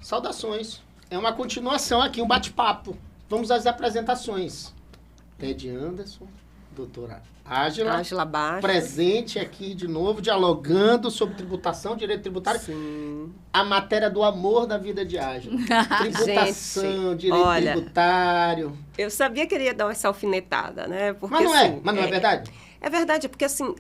Saudações. É uma continuação aqui, um bate-papo. Vamos às apresentações. Ted Anderson, doutora Ágila Bastos. Presente aqui de novo, dialogando sobre tributação, direito tributário. Sim. A matéria do amor da vida de Ágila. Tributação, Gente, direito olha, tributário. Eu sabia que ele ia dar essa alfinetada, né? Porque, Mas não assim, mas não é verdade? É verdade, porque assim,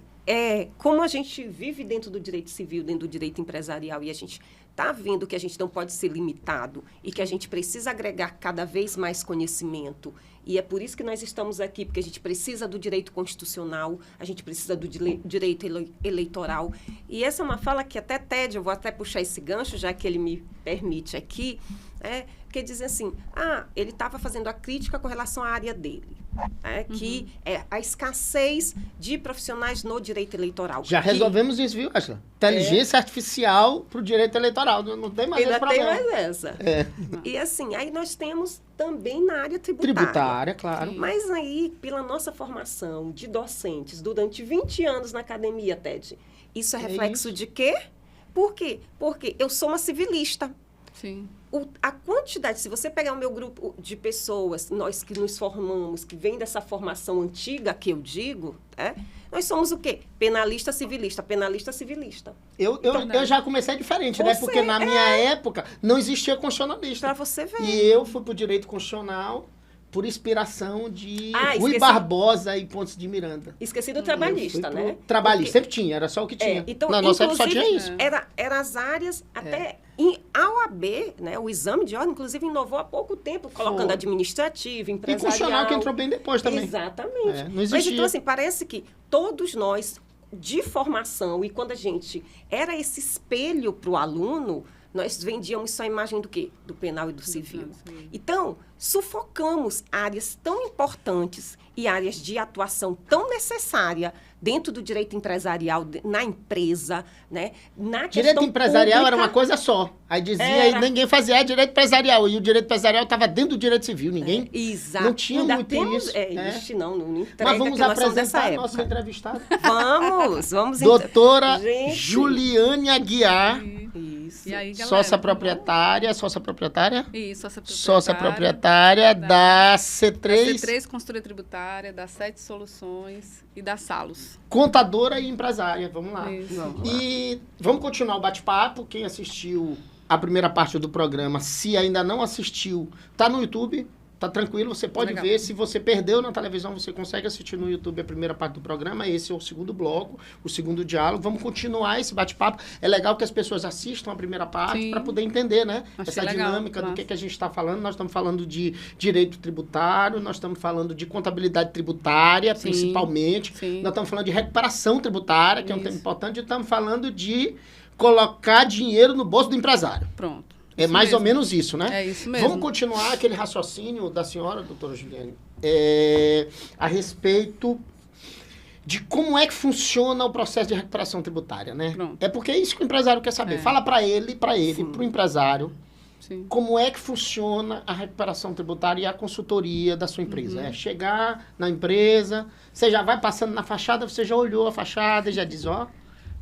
como a gente vive dentro do direito civil, dentro do direito empresarial, e a gente está vendo que a gente não pode ser limitado e que a gente precisa agregar cada vez mais conhecimento. E é por isso que nós estamos aqui, porque a gente precisa do direito constitucional, a gente precisa do direito eleitoral. E essa é uma fala que até Ted, eu vou até puxar esse gancho, já que ele me permite aqui, porque diz assim, ele estava fazendo a crítica com relação à área dele, que é a escassez de profissionais no direito eleitoral. Já resolvemos isso, viu, Ágila? Inteligência artificial para o direito eleitoral, não tem mais esse problema. Ainda tem mais essa. E assim, aí nós temos também na área tributária, claro. Mas aí, pela nossa formação de docentes durante 20 anos na academia, Ted, isso é reflexo de quê? Por quê? Porque eu sou uma civilista. Sim. A quantidade, se você pegar o meu grupo de pessoas, nós que nos formamos, que vem dessa formação antiga que eu digo, nós somos o quê? Penalista, civilista, penalista, civilista. Eu já comecei diferente, né? Porque na minha época não existia constitucionalista. Para você ver. E eu fui pro direito constitucional por inspiração de Rui Barbosa e Pontes de Miranda. Esqueci do trabalhista, né? Trabalhista, sempre tinha, era só o que tinha. Então, na nossa época só tinha isso. Era as áreas, até a OAB, né, o exame de ordem, inclusive, inovou há pouco tempo, colocando administrativo, empresarial. E constitucional, que entrou bem depois também. Exatamente. Não existia. Mas, então, assim, parece que todos nós, de formação, e quando a gente era esse espelho para o aluno, nós vendíamos só a imagem do quê? Do penal e do civil. Então, sufocamos áreas tão importantes e áreas de atuação tão necessária dentro do direito empresarial, na empresa, né? Na direito empresarial pública, era uma coisa só. Aí dizia, e ninguém fazia direito empresarial. E o direito empresarial estava dentro do direito civil. Ninguém não tinha muito isso. Existe, não entrega. Mas vamos apresentar a nossa entrevistada. Vamos. Doutora Juliane Aguiar. E aí, galera, sócia proprietária? Isso, sócia proprietária da C3. Da C3 Consultoria Tributária, da 7 Soluções e da Salos. Contadora e empresária, vamos lá. Vamos vamos continuar o bate-papo. Quem assistiu a primeira parte do programa, se ainda não assistiu, tá no YouTube. Tá tranquilo, você pode ver. Se você perdeu na televisão, você consegue assistir no YouTube a primeira parte do programa. Esse é o segundo bloco, o segundo diálogo. Vamos continuar esse bate-papo. É legal que as pessoas assistam a primeira parte para poder entender, né? Essa dinâmica do que a gente está falando. Nós estamos falando de direito tributário, nós estamos falando de contabilidade tributária, principalmente. Nós estamos falando de recuperação tributária, que é um tema importante. E estamos falando de colocar dinheiro no bolso do empresário. Pronto. É mais ou menos isso, né? É isso mesmo. Vamos continuar aquele raciocínio da senhora, doutora Juliane, a respeito de como é que funciona o processo de recuperação tributária, né? Pronto. É porque é isso que o empresário quer saber. Fala para ele, para o empresário, como é que funciona a recuperação tributária e a consultoria da sua empresa. É chegar na empresa, você já vai passando na fachada, você já olhou a fachada e já diz,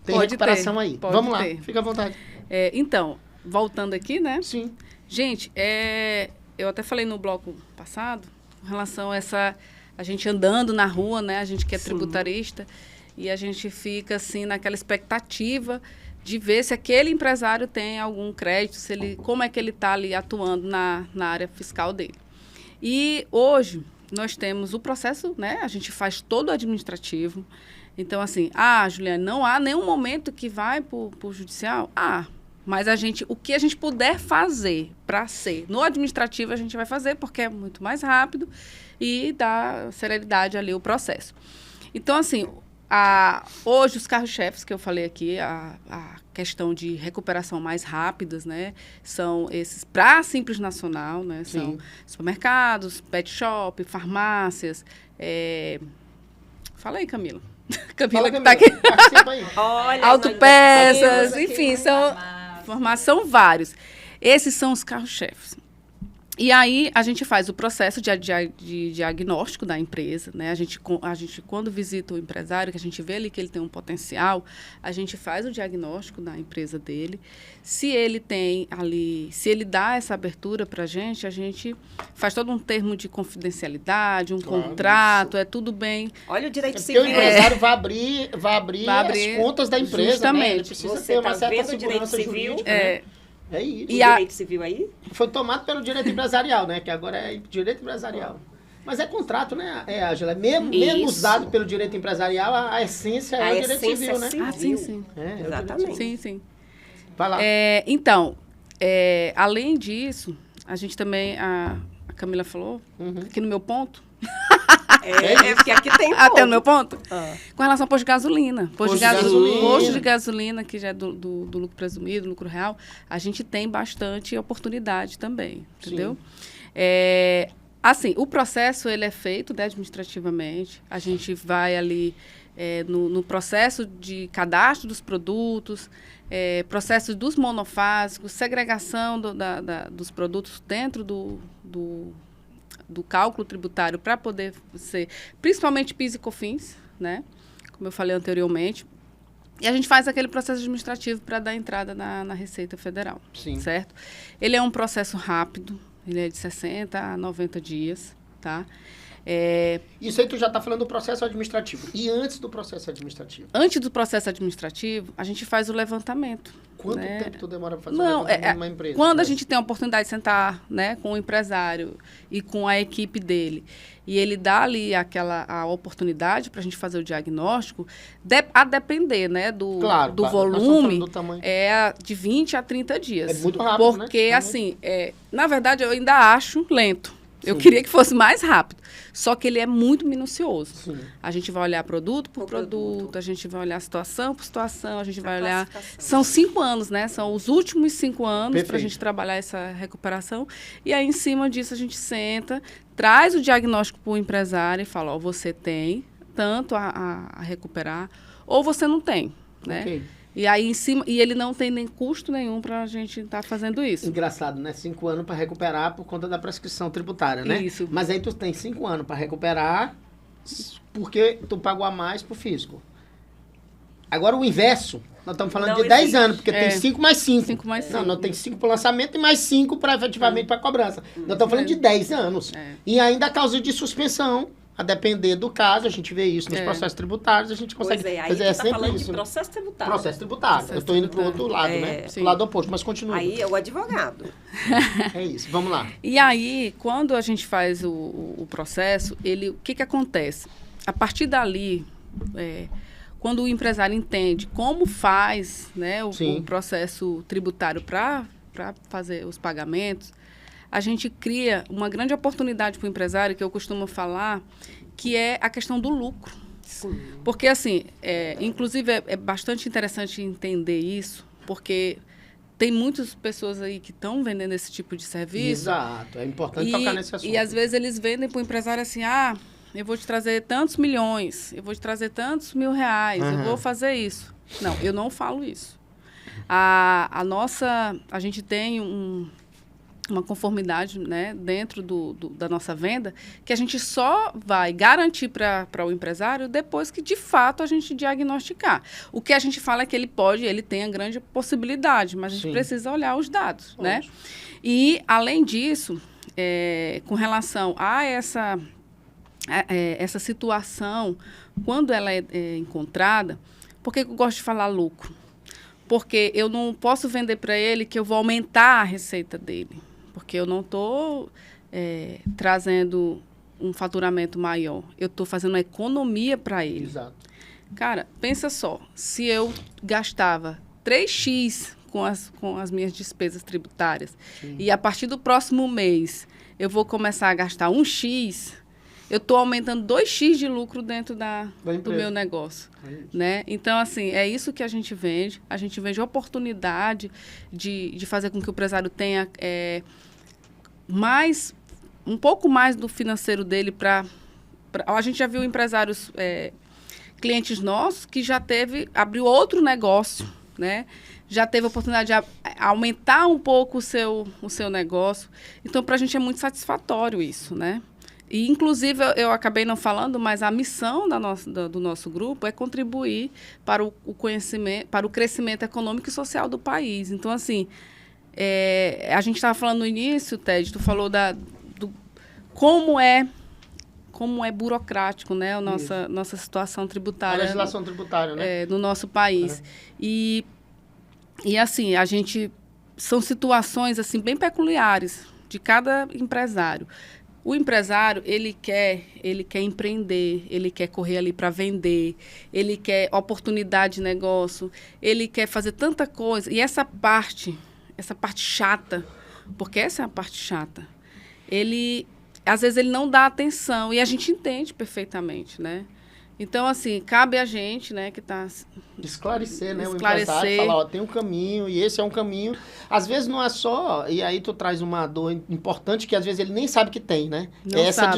tem recuperação aí. Vamos lá, fica à vontade. Então, voltando aqui, né? Sim. Gente, eu até falei no bloco passado, com relação a a gente andando na rua, né? A gente que é tributarista, e a gente fica, assim, naquela expectativa de ver se aquele empresário tem algum crédito, como é que ele está ali atuando na área fiscal dele. E hoje, nós temos o processo, né? A gente faz todo o administrativo. Então, assim, Juliane, não há nenhum momento que vai para o judicial? Mas o que a gente puder fazer para ser no administrativo, a gente vai fazer, porque é muito mais rápido e dá celeridade ali o processo. Então, assim, hoje os carros-chefes que eu falei aqui, a questão de recuperação mais rápidas, né, são esses para Simples Nacional, né, são supermercados, pet shop, farmácias. Fala aí, Camila. Camila que está aqui. Olha, autopeças, enfim, são vários. Esses são os carros-chefes. E aí, a gente faz o processo de diagnóstico da empresa, né? A gente, quando visita o empresário, que a gente vê ali que ele tem um potencial, a gente faz o diagnóstico da empresa dele. Se ele tem ali, se ele dá essa abertura para a gente faz todo um termo de confidencialidade, contrato, é tudo bem. Olha o direito Porque civil. o empresário vai abrir as contas da empresa, justamente. né? Ele precisa Você ter uma tá certa vendo o direito segurança civil? jurídica, né? É isso. O direito civil aí? Foi tomado pelo direito empresarial, né? Que agora é direito empresarial. Mas é contrato, né, Ângela? Mesmo usado pelo direito empresarial, a essência é o direito civil, né? Ah, sim, sim. Exatamente. Sim, sim. Vai lá. Então, além disso, a gente também, a Camila falou, aqui no meu ponto, Porque aqui tem até no meu ponto, Ah. com relação ao posto de gasolina. Posto de gasolina, que já é do lucro presumido, lucro real, a gente tem bastante oportunidade também, entendeu? Assim, o processo, ele é feito, né, administrativamente, a gente vai ali no processo de cadastro dos produtos, processo dos monofásicos, segregação dos produtos dentro do cálculo tributário para poder ser, principalmente PIS e COFINS, né? Como eu falei anteriormente. E a gente faz aquele processo administrativo para dar entrada na Receita Federal, Sim. certo? Ele é um processo rápido, ele é de 60 a 90 dias, tá? Isso aí tu já está falando do processo administrativo. E antes do processo administrativo? Antes do processo administrativo, a gente faz o levantamento. Quanto né? tempo tu demora para fazer um levantamento numa empresa? Quando a gente tem a oportunidade de sentar, né, com o empresário e com a equipe dele, e ele dá ali a oportunidade para a gente fazer o diagnóstico, a depender, né, do volume, do tamanho. é de 20 a 30 dias. É muito rápido, porque, né? assim, na verdade, eu ainda acho lento. Eu Sim. queria que fosse mais rápido. Só que ele é muito minucioso. Sim. A gente vai olhar produto por produto, a gente vai olhar situação por situação, a gente vai olhar... classificação. São 5 anos, né? São os últimos 5 anos para a Perfeito. gente trabalhar essa recuperação. E aí, em cima disso, a gente senta, traz o diagnóstico para o empresário e fala, ó, você tem tanto a recuperar, ou você não tem, né? Ok. E aí, em cima... E ele não tem nem custo nenhum para a gente estar fazendo isso. Engraçado, né? 5 anos para recuperar por conta da prescrição tributária, né? Isso. Mas aí tu tem 5 anos para recuperar porque tu pagou a mais pro fisco. Agora o inverso, nós estamos falando Não de 10 existe. anos, porque tem 5 mais 5. 5 mais 5. Não, nós tem 5 para o lançamento e mais 5 para efetivamente para cobrança. Nós estamos falando de 10 anos. E ainda a causa de suspensão, a depender do caso, a gente vê isso nos processos tributários, a gente consegue Pois é, aí fazer tu tá sempre falando isso. de né? processo tributário. Processo tributário. Eu estou indo para o outro lado, É, né? sim. Pro lado oposto, mas continua. Aí é o advogado. É isso, vamos lá. E aí, quando a gente faz o processo, o que acontece? A partir dali, quando o empresário entende como faz, né, o processo tributário para fazer os pagamentos, a gente cria uma grande oportunidade para o empresário, que eu costumo falar, que é a questão do lucro. Sim. Porque, assim, inclusive é bastante interessante entender isso, porque tem muitas pessoas aí que estão vendendo esse tipo de serviço. Exato, é importante tocar nesse assunto. E às vezes eles vendem para o empresário assim, eu vou te trazer tantos milhões, eu vou te trazer tantos mil reais, eu vou fazer isso. Não, eu não falo isso. A gente tem uma conformidade, né, dentro da nossa venda, que a gente só vai garantir para o empresário depois que, de fato, a gente diagnosticar. O que a gente fala é que ele tem a grande possibilidade, mas a gente precisa olhar os dados, né? E, além disso, com relação a essa situação, quando ela é encontrada, por que eu gosto de falar lucro? Porque eu não posso vender para ele que eu vou aumentar a receita dele. Porque eu não estou trazendo um faturamento maior. Eu estou fazendo uma economia para ele. Exato. Cara, pensa só. Se eu gastava 3x com as minhas despesas tributárias e a partir do próximo mês eu vou começar a gastar 1x, eu estou aumentando 2x de lucro dentro do meu negócio. Né? Então, assim, é isso que a gente vende. A gente vende oportunidade de fazer com que o empresário tenha um pouco mais do financeiro dele a gente já viu empresários, clientes nossos, que já abriu outro negócio, né? Já teve a oportunidade de aumentar um pouco o seu negócio. Então, para a gente é muito satisfatório isso, né? E, inclusive, eu acabei não falando, mas a missão do nosso grupo é contribuir para o conhecimento, para o crescimento econômico e social do país. Então, assim, a gente estava falando no início, Ted, tu falou como é burocrático, né, a nossa situação tributária. A legislação tributária, né? No nosso país. E assim, são situações assim, bem peculiares de cada empresário. O empresário, ele quer empreender, ele quer correr ali para vender, ele quer oportunidade de negócio, ele quer fazer tanta coisa. E essa parte chata, porque essa é a parte chata, às vezes ele não dá atenção, e a gente entende perfeitamente, né? Então, assim, cabe a gente, né, que está... Esclarecer, né? O empresário falar, ó, tem um caminho, e esse é um caminho. Às vezes não é só... E aí tu traz uma dor importante que às vezes ele nem sabe que tem, né? Não sabe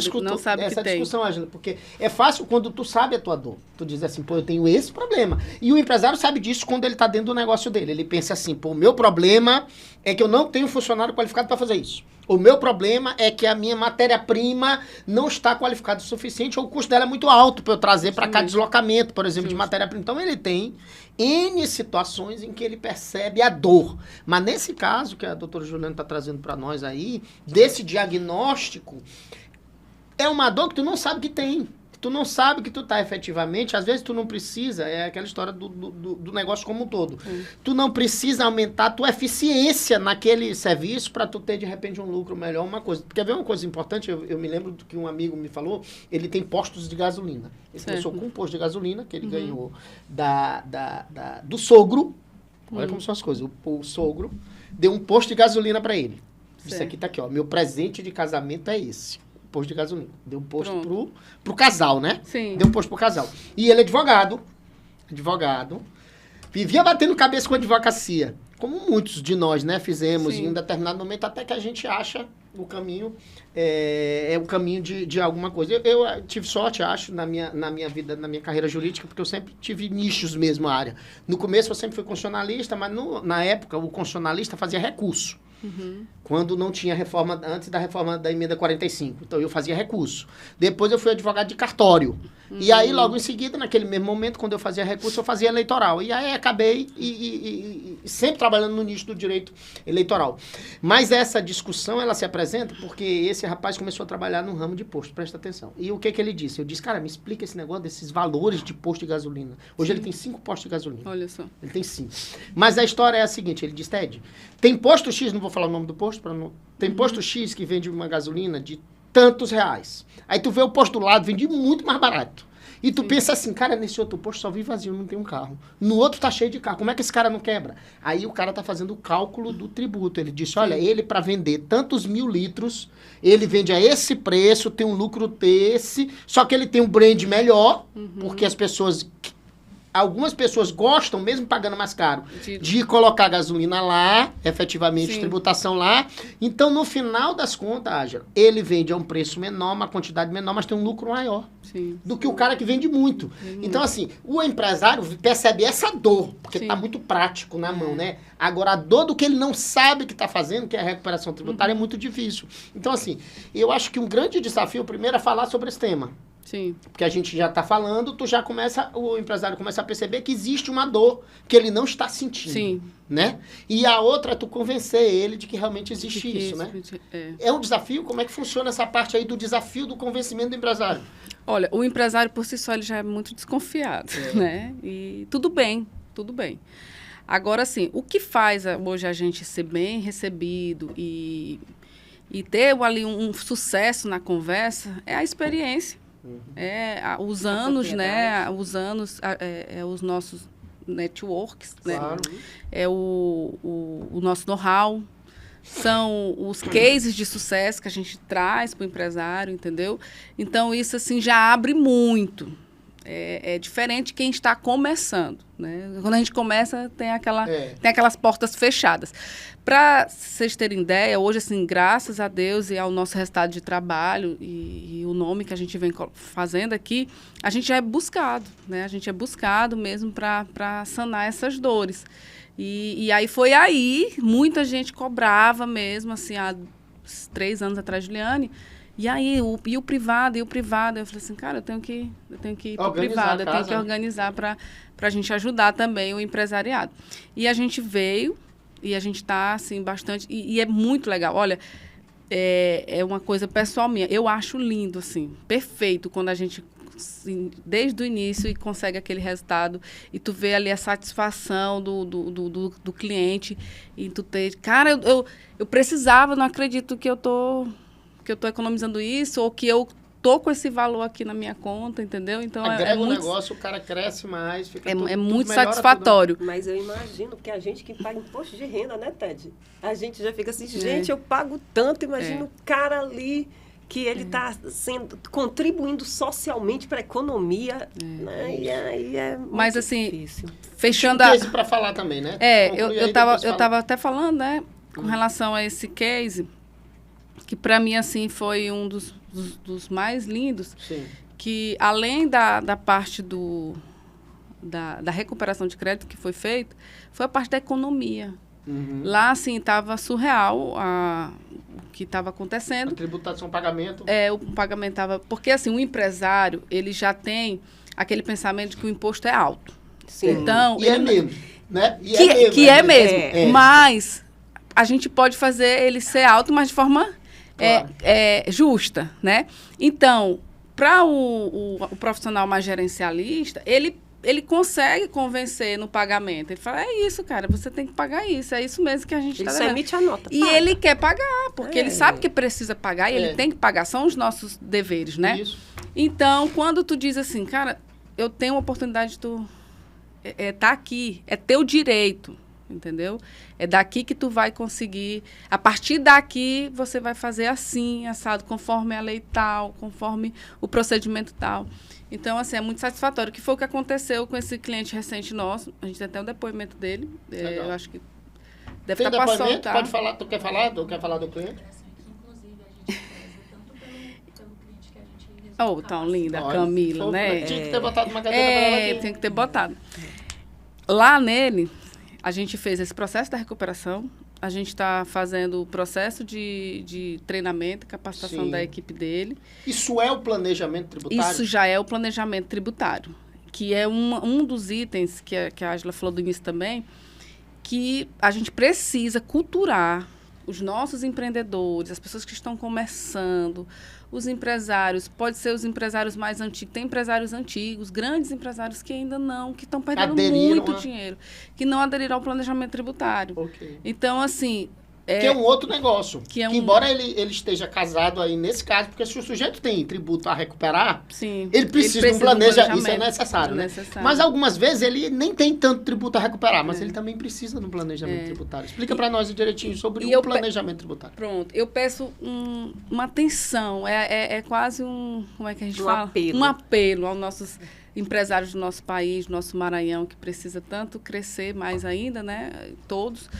essa que tem. discussão, Ângela, porque é fácil quando tu sabe a tua dor. Tu diz assim, pô, eu tenho esse problema. E o empresário sabe disso quando ele está dentro do negócio dele. Ele pensa assim, pô, o meu problema é que eu não tenho funcionário qualificado para fazer isso. O meu problema é que a minha matéria-prima não está qualificada o suficiente, ou o custo dela é muito alto para eu trazer para cá deslocamento, por exemplo, de matéria-prima. Então, ele tem N situações em que ele percebe a dor. Mas nesse caso que a doutora Juliana está trazendo para nós aí, desse diagnóstico, é uma dor que tu não sabe que tem. Tu não sabe que tu tá efetivamente, às vezes tu não precisa, é aquela história do negócio como um todo. Tu não precisa aumentar a tua eficiência naquele serviço para tu ter, de repente, um lucro melhor, uma coisa. Porque ver uma coisa importante, eu me lembro do que um amigo me falou, ele tem postos de gasolina. Ele começou com um posto de gasolina, que ele ganhou do sogro. Olha como são as coisas. O sogro deu um posto de gasolina para ele. Isso aqui tá aqui, ó. Meu presente de casamento é esse. Posto de gasolina. Deu um posto pro casal, né? Sim. Deu um posto pro casal. E ele é advogado. Vivia batendo cabeça com a advocacia. Como muitos de nós, né? Fizemos em um determinado momento, até que a gente acha o caminho, o caminho de alguma coisa. Eu tive sorte, acho, na minha vida, na minha carreira jurídica, porque eu sempre tive nichos mesmo, a área. No começo eu sempre fui constitucionalista, mas na época o constitucionalista fazia recurso. Quando não tinha reforma, antes da reforma da emenda 45. Então, eu fazia recurso. Depois, eu fui advogado de cartório. E aí, logo em seguida, naquele mesmo momento, quando eu fazia recurso, eu fazia eleitoral. E aí, acabei sempre trabalhando no nicho do direito eleitoral. Mas essa discussão, ela se apresenta porque esse rapaz começou a trabalhar no ramo de posto, presta atenção. E o que ele disse? Eu disse, cara, me explica esse negócio desses valores de posto de gasolina. Hoje, ele tem 5 postos de gasolina. Olha só. Ele tem 5. Mas a história é a seguinte, ele disse, Ted, tem posto X, não vou falar o nome do posto, tem posto X que vende uma gasolina de tantos reais. Aí tu vê o posto do lado, vende muito mais barato. E tu pensa assim, cara, nesse outro posto só vive vazio, não tem um carro. No outro tá cheio de carro. Como é que esse cara não quebra? Aí o cara tá fazendo o cálculo do tributo. Ele disse, olha, ele para vender tantos 1.000 litros, ele vende a esse preço, tem um lucro desse, só que ele tem um brand melhor, porque algumas pessoas gostam, mesmo pagando mais caro, de colocar gasolina lá, efetivamente, tributação lá. Então, no final das contas, Ágila, ele vende a um preço menor, uma quantidade menor, mas tem um lucro maior do que o cara que vende muito. Então, assim, o empresário percebe essa dor, porque está muito prático na mão, né? Agora, a dor do que ele não sabe que está fazendo, que é a recuperação tributária, é muito difícil. Então, assim, eu acho que um grande desafio, primeiro, é falar sobre esse tema. Sim. Porque a gente já está falando, o empresário começa a perceber que existe uma dor que ele não está sentindo. Sim. Né? E a outra é tu convencer ele de que realmente existe isso, né? É um desafio? Como é que funciona essa parte aí do desafio do convencimento do empresário? Olha, o empresário por si só ele já é muito desconfiado, né? E tudo bem. Agora, assim, o que faz hoje a gente ser bem recebido e ter ali um sucesso na conversa é a experiência. Os anos, né? Os nossos networks, claro. Né? É o nosso know-how. São os cases de sucesso que a gente traz para o empresário, entendeu? Então, isso, assim, já abre muito. É diferente quem está começando, né? Quando a gente começa, tem aquelas portas fechadas. Para vocês terem ideia, hoje, assim, graças a Deus e ao nosso resultado de trabalho e o nome que a gente vem fazendo aqui, a gente já é buscado, né? A gente é buscado mesmo para sanar essas dores. E aí muita gente cobrava mesmo, assim, há 3 anos atrás, Juliane. E aí, o privado? Eu falei assim, cara, eu tenho que ir para o privado, eu tenho que organizar para a gente ajudar também o empresariado. E a gente veio, e a gente está, assim, bastante... E é muito legal. Olha, é uma coisa pessoal minha. Eu acho lindo, assim, perfeito, quando a gente, assim, desde o início, e consegue aquele resultado, e tu vê ali a satisfação do cliente, e tu tem... Cara, eu precisava, não acredito que eu tô economizando isso, ou que eu tô com esse valor aqui na minha conta, entendeu? Então, agrega um negócio, o cara cresce mais, fica tudo muito satisfatório. Tudo. Mas eu imagino que a gente que paga imposto de renda, né, Ted? A gente já fica assim, gente, eu pago tanto, imagina o cara ali que ele está contribuindo socialmente para a economia, né? E aí é muito Mas, assim, difícil. Fechando a... para falar também, né? Eu tava até falando, né, com relação a esse case, que para mim, assim, foi um dos mais lindos. Sim. Que além da parte da recuperação de crédito que foi feita, foi a parte da economia. Uhum. Lá, assim, estava surreal o que estava acontecendo. A tributação, pagamento. O pagamento estava... Porque, assim, o empresário, ele já tem aquele pensamento de que o imposto é alto. Sim. Então, é mesmo, né? É mesmo. Mas a gente pode fazer ele ser alto, mas de forma... Claro. Justa, né? Então, para o profissional mais gerencialista, ele consegue convencer no pagamento. Ele fala, é isso, cara, você tem que pagar isso, é isso mesmo que a gente está devendo. Ele emite a nota. E ele quer pagar, porque ele sabe que precisa pagar e ele tem que pagar. São os nossos deveres, né? Isso. Então, quando tu diz assim, cara, eu tenho uma oportunidade de tu tá aqui, é teu direito. Entendeu? É daqui que tu vai conseguir. A partir daqui, você vai fazer assim, assado, conforme a lei tal, conforme o procedimento tal. Então, assim, é muito satisfatório. Que foi o que aconteceu com esse cliente recente nosso. A gente tem até o depoimento dele. Eu acho que deve estar para soltar. Pode falar. Tu quer falar do cliente? Inclusive, a gente tanto pelo cliente que a gente tão linda, a Camila, né? Tinha que ter botado uma cadeira para ela aqui. Tinha que ter botado. Lá nele... A gente fez esse processo da recuperação, a gente está fazendo o processo de treinamento, capacitação da equipe dele. Isso é o planejamento tributário? Isso já é o planejamento tributário, que é um dos itens que a Ángela falou do início também, que a gente precisa culturar os nossos empreendedores, as pessoas que estão começando, os empresários, pode ser os empresários mais antigos, tem empresários antigos, grandes empresários que ainda não, que estão perdendo muito dinheiro, que não aderiram ao planejamento tributário. Okay. Então, assim... que é um outro negócio. Que embora ele esteja casado aí nesse caso, porque se o sujeito tem tributo a recuperar, sim, ele precisa de um planejamento. Isso é necessário, né? Mas algumas vezes ele nem tem tanto tributo a recuperar, mas ele também precisa de um planejamento tributário. Explica para nós direitinho sobre o planejamento tributário. Pronto, eu peço uma atenção, é quase como é que a gente fala? Apelo. Um apelo aos nossos empresários do nosso país, do nosso Maranhão, que precisa tanto crescer mais ainda, né? Todos.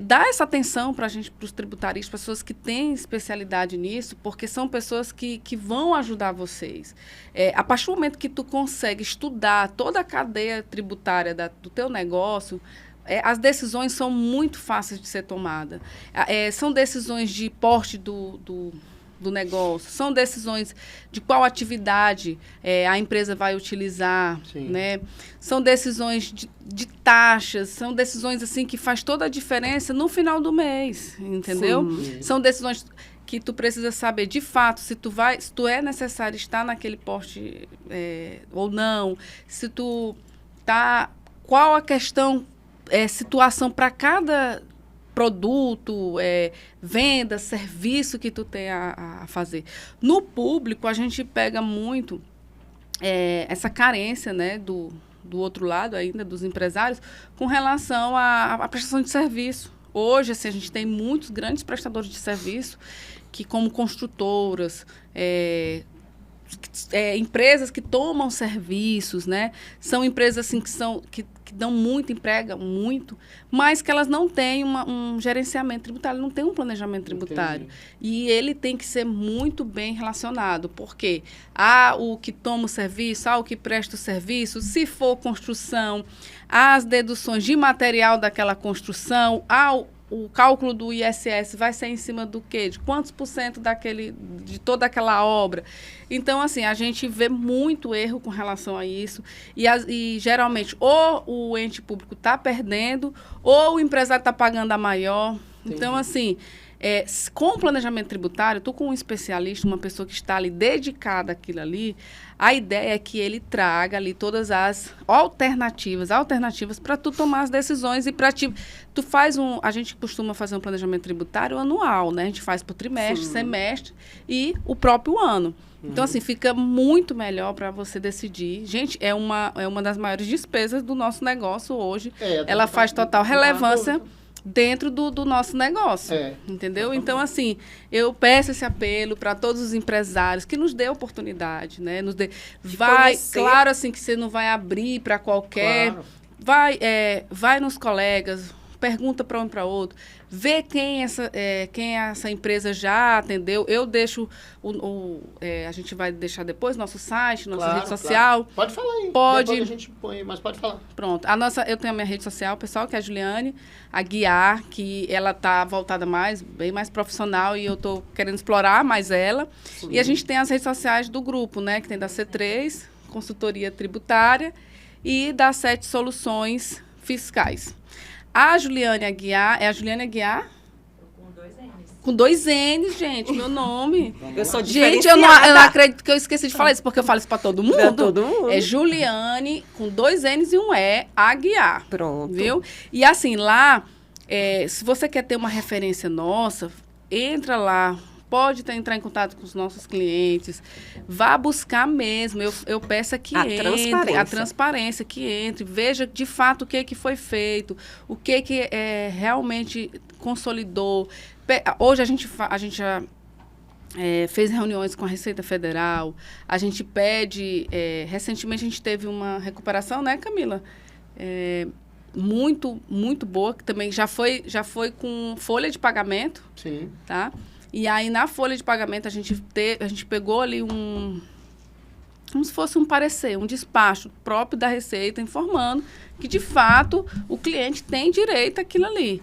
Dar essa atenção para a gente, para os tributaristas, pessoas que têm especialidade nisso, porque são pessoas que vão ajudar vocês. A partir do momento que tu consegue estudar toda a cadeia tributária do teu negócio, as decisões são muito fáceis de ser tomadas. São decisões de porte do negócio, são decisões de qual atividade a empresa vai utilizar, né? São decisões de taxas, são decisões assim que faz toda a diferença no final do mês, entendeu? Sim. São decisões que tu precisa saber de fato se tu é necessário estar naquele porte ou não, se tu tá, qual a questão, situação para cada produto, venda, serviço que tu tem a fazer. No público, a gente pega muito essa carência, né, do outro lado ainda, dos empresários, com relação à prestação de serviço. Hoje, assim, a gente tem muitos grandes prestadores de serviço que, como construtoras, empresas que tomam serviços, né? São empresas assim, que dão muito, empregam muito, mas que elas não têm um gerenciamento tributário, não têm um planejamento tributário. Entendi. E ele tem que ser muito bem relacionado, porque o que toma o serviço, o que presta o serviço, se for construção, as deduções de material daquela construção, o cálculo do ISS vai ser em cima do quê? De quantos % de toda aquela obra? Então, assim, a gente vê muito erro com relação a isso e geralmente, ou o ente público está perdendo, ou o empresário está pagando a maior. Entendi. Então, assim, com o planejamento tributário, tu com um especialista, uma pessoa que está ali dedicada àquilo ali, a ideia é que ele traga ali todas as alternativas para tu tomar as decisões e para tu faz a gente costuma fazer um planejamento tributário anual, né? A gente faz por trimestre, semestre e o próprio ano. Então, assim, fica muito melhor para você decidir. Gente, é uma das maiores despesas do nosso negócio hoje. Ela faz total relevância dentro do nosso negócio, entendeu? Então, assim, eu peço esse apelo para todos os empresários que nos dê oportunidade, né? Claro, assim, que você não vai abrir para qualquer... Claro. Vai nos colegas, pergunta para um para outro, vê quem essa empresa já atendeu. Eu deixo, a gente vai deixar depois nosso site, nossa rede social. Claro. Pode falar aí. Pode. Depois a gente põe, mas pode falar. Pronto. Eu tenho a minha rede social, pessoal, que é a Juliane Aguiar, que ela está voltada bem mais profissional e eu estou querendo explorar mais ela. Sim. E a gente tem as redes sociais do grupo, né? Que tem da C3, Consultoria Tributária, e da 7 Soluções Fiscais. A Juliane Aguiar, é a Juliane Aguiar? Com 2 N's. Com 2 N's, gente, meu nome. Eu sou Gente, eu não acredito que eu esqueci de falar isso, porque eu falo isso para todo mundo. Pra todo mundo. É Juliane, com 2 N's e um E, Aguiar. Pronto. Viu? E assim, lá, se você quer ter uma referência nossa, entra lá. Pode entrar em contato com os nossos clientes, vá buscar mesmo. Eu peço que entre, a transparência que entre, veja de fato o que foi feito, o que realmente consolidou. Hoje a gente já fez reuniões com a Receita Federal, a gente pede, recentemente a gente teve uma recuperação, né, Camila? Muito, muito boa, que também já foi com folha de pagamento. Sim. Tá? E aí, na folha de pagamento, a gente pegou ali como se fosse um parecer, um despacho próprio da Receita, informando que, de fato, o cliente tem direito àquilo ali,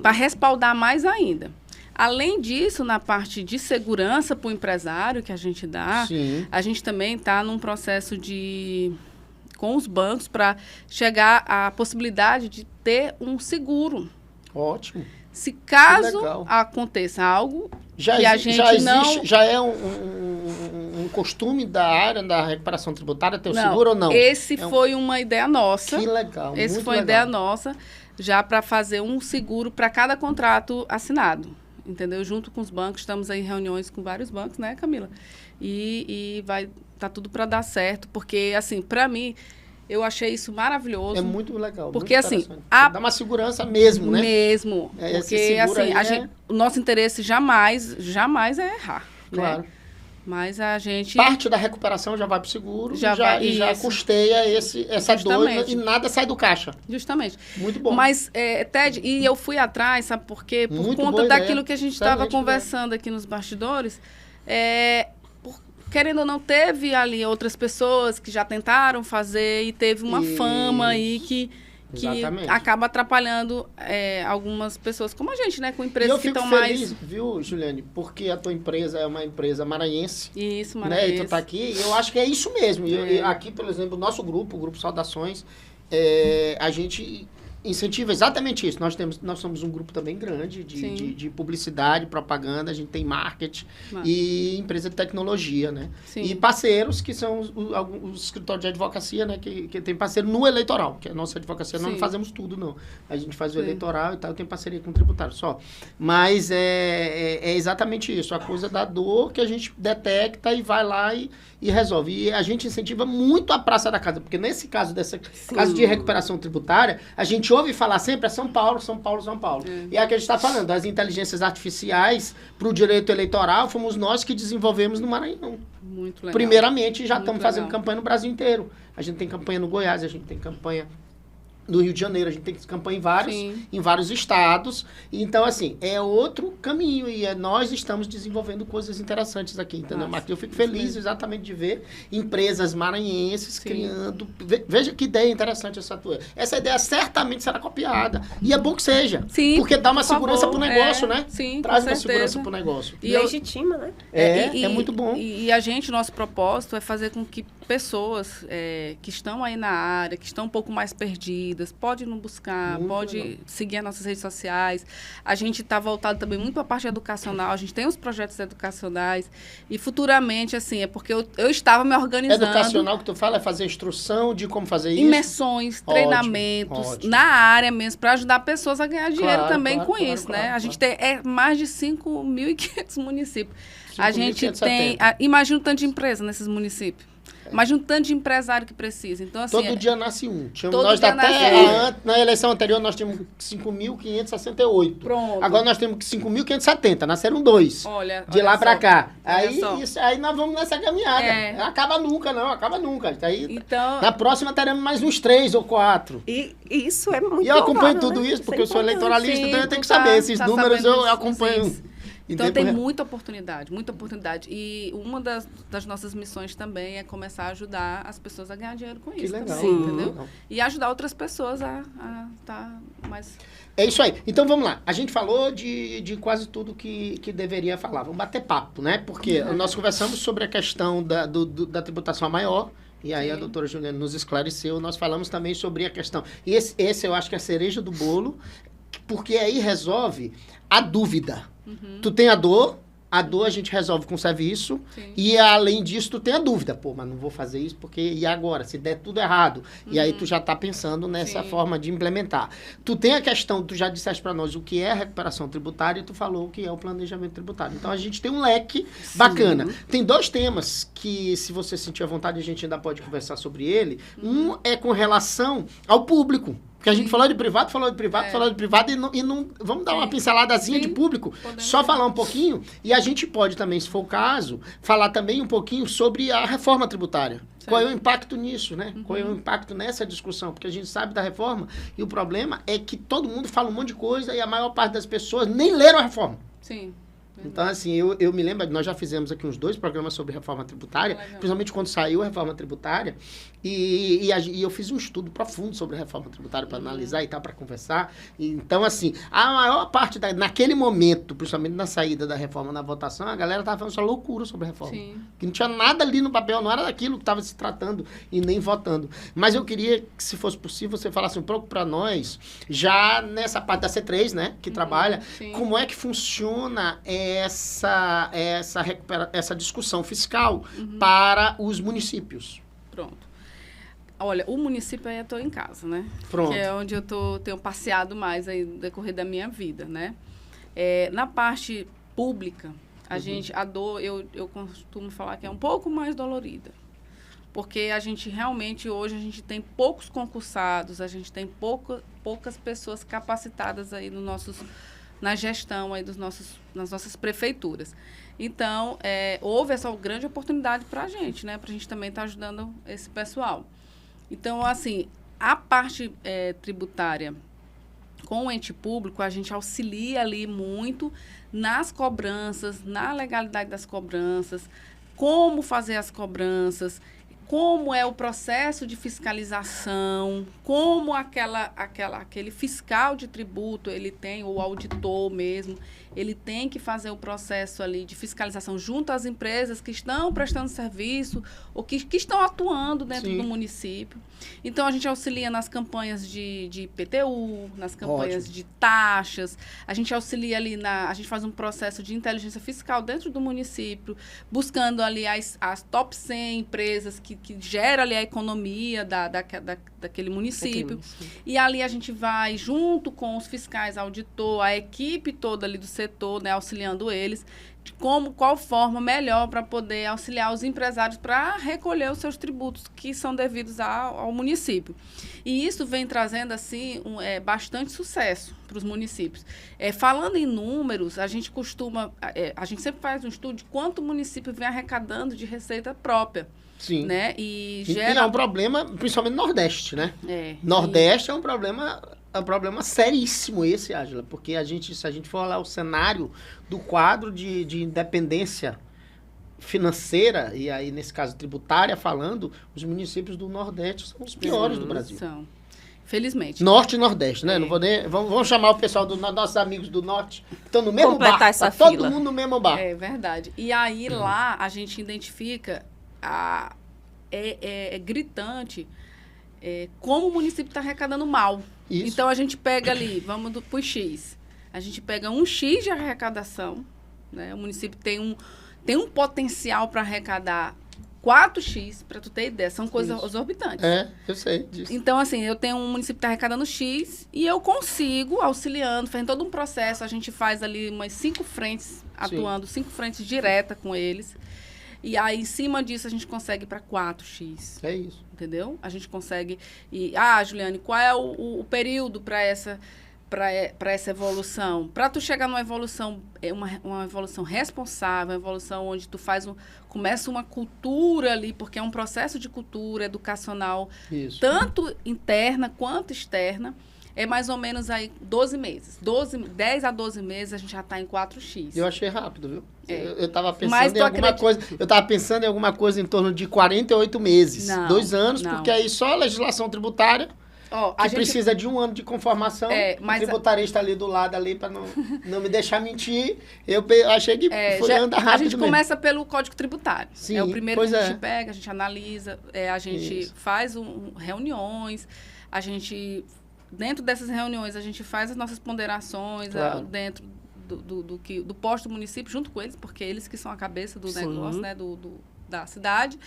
para respaldar mais ainda. Além disso, na parte de segurança para o empresário que a gente dá, sim, a gente também está num processo com os bancos para chegar à possibilidade de ter um seguro. Ótimo. Se caso aconteça algo já é um costume da área da recuperação tributária ter o seguro ou não? Esse foi uma ideia nossa. Que legal, Esse foi uma ideia nossa, já para fazer um seguro para cada contrato assinado, entendeu? Junto com os bancos, estamos aí em reuniões com vários bancos, né, Camila? E tá tudo para dar certo, porque, assim, para mim... Eu achei isso maravilhoso. É muito legal. Porque, muito assim... dá uma segurança mesmo, né? Mesmo. Porque, assim, o nosso interesse jamais é errar. Claro. Né? Mas a gente... Parte da recuperação já vai para o seguro e já custeia essa dor e nada sai do caixa. Justamente. Muito bom. Mas, Ted, e eu fui atrás, sabe por quê? Por conta daquilo que a gente estava conversando aqui nos bastidores. Querendo ou não, teve ali outras pessoas que já tentaram fazer e teve uma fama aí que acaba atrapalhando algumas pessoas como a gente, né? Com empresas que estão mais... Eu fico feliz, viu, Juliane? Porque a tua empresa é uma empresa maranhense. Isso, maranhense. Né? E tu tá aqui, eu acho que é isso mesmo. E aqui, por exemplo, o nosso grupo, o Grupo Saudações, a gente... incentiva exatamente isso. Nós somos um grupo também grande de publicidade, propaganda, a gente tem marketing e empresa de tecnologia, né? Sim. E parceiros, que são os escritórios de advocacia, né? Que tem parceiro no eleitoral, que a nossa advocacia, nós não fazemos tudo, não. A gente faz o eleitoral e tal, tem parceria com o tributário só. Mas é exatamente isso, a coisa da dor que a gente detecta e vai lá e resolve. E a gente incentiva muito a Praça da Casa, porque nesse caso, caso de recuperação tributária, a gente ouve falar sempre é São Paulo, São Paulo, São Paulo. E é o que a gente está falando, das inteligências artificiais para o direito eleitoral, fomos nós que desenvolvemos no Maranhão. Muito legal. Primeiramente, já Muito estamos fazendo legal. campanha no Brasil inteiro. A gente tem campanha no Goiás, a gente tem campanha no Rio de Janeiro, a gente tem campanha Sim. em vários estados. Então, assim, é outro caminho e nós estamos desenvolvendo coisas interessantes aqui, entendeu, Nossa, Marcos? Eu fico isso feliz mesmo. exatamente de ver empresas maranhenses Sim. criando... Veja que ideia interessante essa tua. Essa ideia certamente será copiada. E é bom que seja. Sim, Porque dá uma por segurança favor. pro negócio, É, né? sim, Traz com uma certeza. segurança pro negócio. E eu- Legitima, né? É muito bom. E a gente, nosso propósito é fazer com que pessoas que estão aí na área, que estão um pouco mais perdidas, pode nos buscar, Muito pode legal. seguir as nossas redes sociais. A gente está voltado também muito para a parte educacional, a gente tem os projetos educacionais e futuramente, assim, é porque eu estava me organizando. Educacional que tu fala é fazer instrução de como fazer isso? Imersões, Ótimo, treinamentos ótimo. na área mesmo, para ajudar pessoas a ganhar dinheiro Claro, também claro, com claro, isso, né? claro, A gente tem mais de 5.500 municípios. A gente 5.570. tem. Imagina o tanto de empresa nesses municípios. Imagina o tanto de empresário que precisa. Então, assim. Todo dia nasce um. Todo Nós dia até nasce na eleição anterior nós tínhamos 5.568. Pronto. Agora nós temos 5.570. Nasceram 2. Olha. De lá olha pra só. cá. Olha só. Aí nós vamos nessa caminhada. É. Acaba nunca, não. Acaba nunca. Aí, Então. na próxima teremos mais uns 3 ou 4. E isso é muito E eu acompanho louvável, tudo né? isso, porque é eu sou importante. eleitoralista, Sim, então eu tenho que tá- saber. Esses tá números sabendo eu os acompanho. índices. em Então tempo tem real. muita oportunidade, muita oportunidade. E uma das nossas missões também é começar a ajudar as pessoas a ganhar dinheiro com Que isso legal. também, Sim. entendeu? Legal. E ajudar outras pessoas a estar mais... É isso aí. Então vamos lá. A gente falou de quase tudo que deveria falar. Vamos bater papo, né? Porque nós conversamos sobre a questão da tributação maior. E aí a Sim. doutora Juliana nos esclareceu. Nós falamos também sobre a questão. E esse eu acho que é a cereja do bolo, porque aí resolve a dúvida. Tu tem a dor a gente resolve com serviço. Sim. E além disso, tu tem a dúvida. Pô, mas não vou fazer isso porque e agora? Se der tudo errado. E aí tu já tá pensando nessa Sim. forma de implementar. Tu tem a questão, tu já disseste para nós o que é a recuperação tributária e tu falou o que é o planejamento tributário. Então a gente tem um leque bacana. Tem 2 temas que, se você sentir à vontade, a gente ainda pode conversar sobre ele. Um é com relação ao público. Porque a gente falou de privado, falou de privado e não vamos dar uma Sim. pinceladazinha de Sim. público, Podemos. só falar um pouquinho, e a gente pode também, se for o caso, falar também um pouquinho sobre a reforma tributária. Certo. Qual é o impacto nisso, né? Qual é o impacto nessa discussão? Porque a gente sabe da reforma e o problema é que todo mundo fala um monte de coisa e a maior parte das pessoas nem leram a reforma. Sim. Então, assim, eu me lembro, nós já fizemos aqui uns 2 programas sobre reforma tributária, Legal. principalmente quando saiu a reforma tributária, e eu fiz um estudo profundo sobre a reforma tributária para analisar e tal, para conversar. Então, assim, a maior parte, naquele momento, principalmente na saída da reforma, na votação, a galera estava falando só loucura sobre a reforma. Sim. Que não tinha nada ali no papel, não era daquilo que estava se tratando e nem votando. Mas eu queria que, se fosse possível, você falasse um pouco para nós, já nessa parte da C3, né, que trabalha, sim. como é que funciona essa discussão fiscal para os municípios. Pronto. Olha, o município aí eu estou em casa, né? Pronto. Que é onde eu tenho passeado mais aí no decorrer da minha vida, né? Na parte pública, a gente, a dor, eu costumo falar que é um pouco mais dolorida. Porque a gente realmente, hoje, a gente tem poucos concursados, a gente tem poucas pessoas capacitadas aí na gestão aí nas nossas prefeituras. Então, houve essa grande oportunidade para a gente, né? Para a gente também estar ajudando esse pessoal. Então, assim, a parte tributária com o ente público, a gente auxilia ali muito nas cobranças, na legalidade das cobranças, como fazer as cobranças, como é o processo de fiscalização, como aquele fiscal de tributo, ele tem, o auditor mesmo, ele tem que fazer o processo ali de fiscalização junto às empresas que estão prestando serviço ou que estão atuando dentro Sim. do município. Então, a gente auxilia nas campanhas de IPTU, nas campanhas Ótimo. de taxas, a gente auxilia ali a gente faz um processo de inteligência fiscal dentro do município, buscando ali as top 100 empresas que geram ali a economia daquele município. E ali a gente vai, junto com os fiscais, auditor, a equipe toda ali do setor, né, auxiliando eles, de qual forma melhor para poder auxiliar os empresários para recolher os seus tributos que são devidos ao município. E isso vem trazendo, assim, bastante sucesso para os municípios. Falando em números, a gente a gente sempre faz um estudo de quanto o município vem arrecadando de receita própria. Sim. Né? E é um problema, principalmente no Nordeste, né? Nordeste é um problema seríssimo esse, Ângela, porque se a gente for olhar o cenário do quadro de independência financeira, e aí, nesse caso, tributária, falando, os municípios do Nordeste são os piores do Brasil. São. Felizmente. Norte e Nordeste, né? Não vou nem, vamos chamar o pessoal nossos amigos do Norte, que estão no mesmo Completar barco. essa Todo fila. mundo no mesmo barco. É verdade. E aí, lá, a gente identifica, gritante, como o município está arrecadando mal. Isso. Então, a gente pega ali, vamos pro X. A gente pega um X de arrecadação, né? O município tem um potencial para arrecadar 4x, para tu ter ideia. São coisas exorbitantes. Eu sei disso. Então, assim, eu tenho um município que está arrecadando X e eu consigo, auxiliando, fazendo todo um processo. A gente faz ali umas 5 frentes, atuando 5 frentes diretas com eles. E aí, em cima disso, a gente consegue para 4x. É isso. Entendeu? A gente consegue... Juliane, qual é o período para essa evolução? Para tu chegar numa evolução, uma evolução responsável, uma evolução onde tu começa uma cultura ali, porque é um processo de cultura educacional, tanto interna quanto externa, é mais ou menos aí 12 meses. 10 a 12 meses a gente já está em 4x. Eu achei rápido, viu? Eu estava pensando em alguma coisa em torno de 48 meses. 2 anos, porque aí só a legislação tributária que precisa de 1 ano de conformação. O tributarista ali do lado, ali, para não me deixar mentir, eu achei que foi andar rápido. A gente começa pelo Código Tributário. Sim, é o primeiro que a gente pega, a gente analisa, a gente faz reuniões, a gente... Dentro dessas reuniões, a gente faz as nossas ponderações dentro do posto do município, junto com eles, porque eles que são a cabeça do negócio, né, da cidade.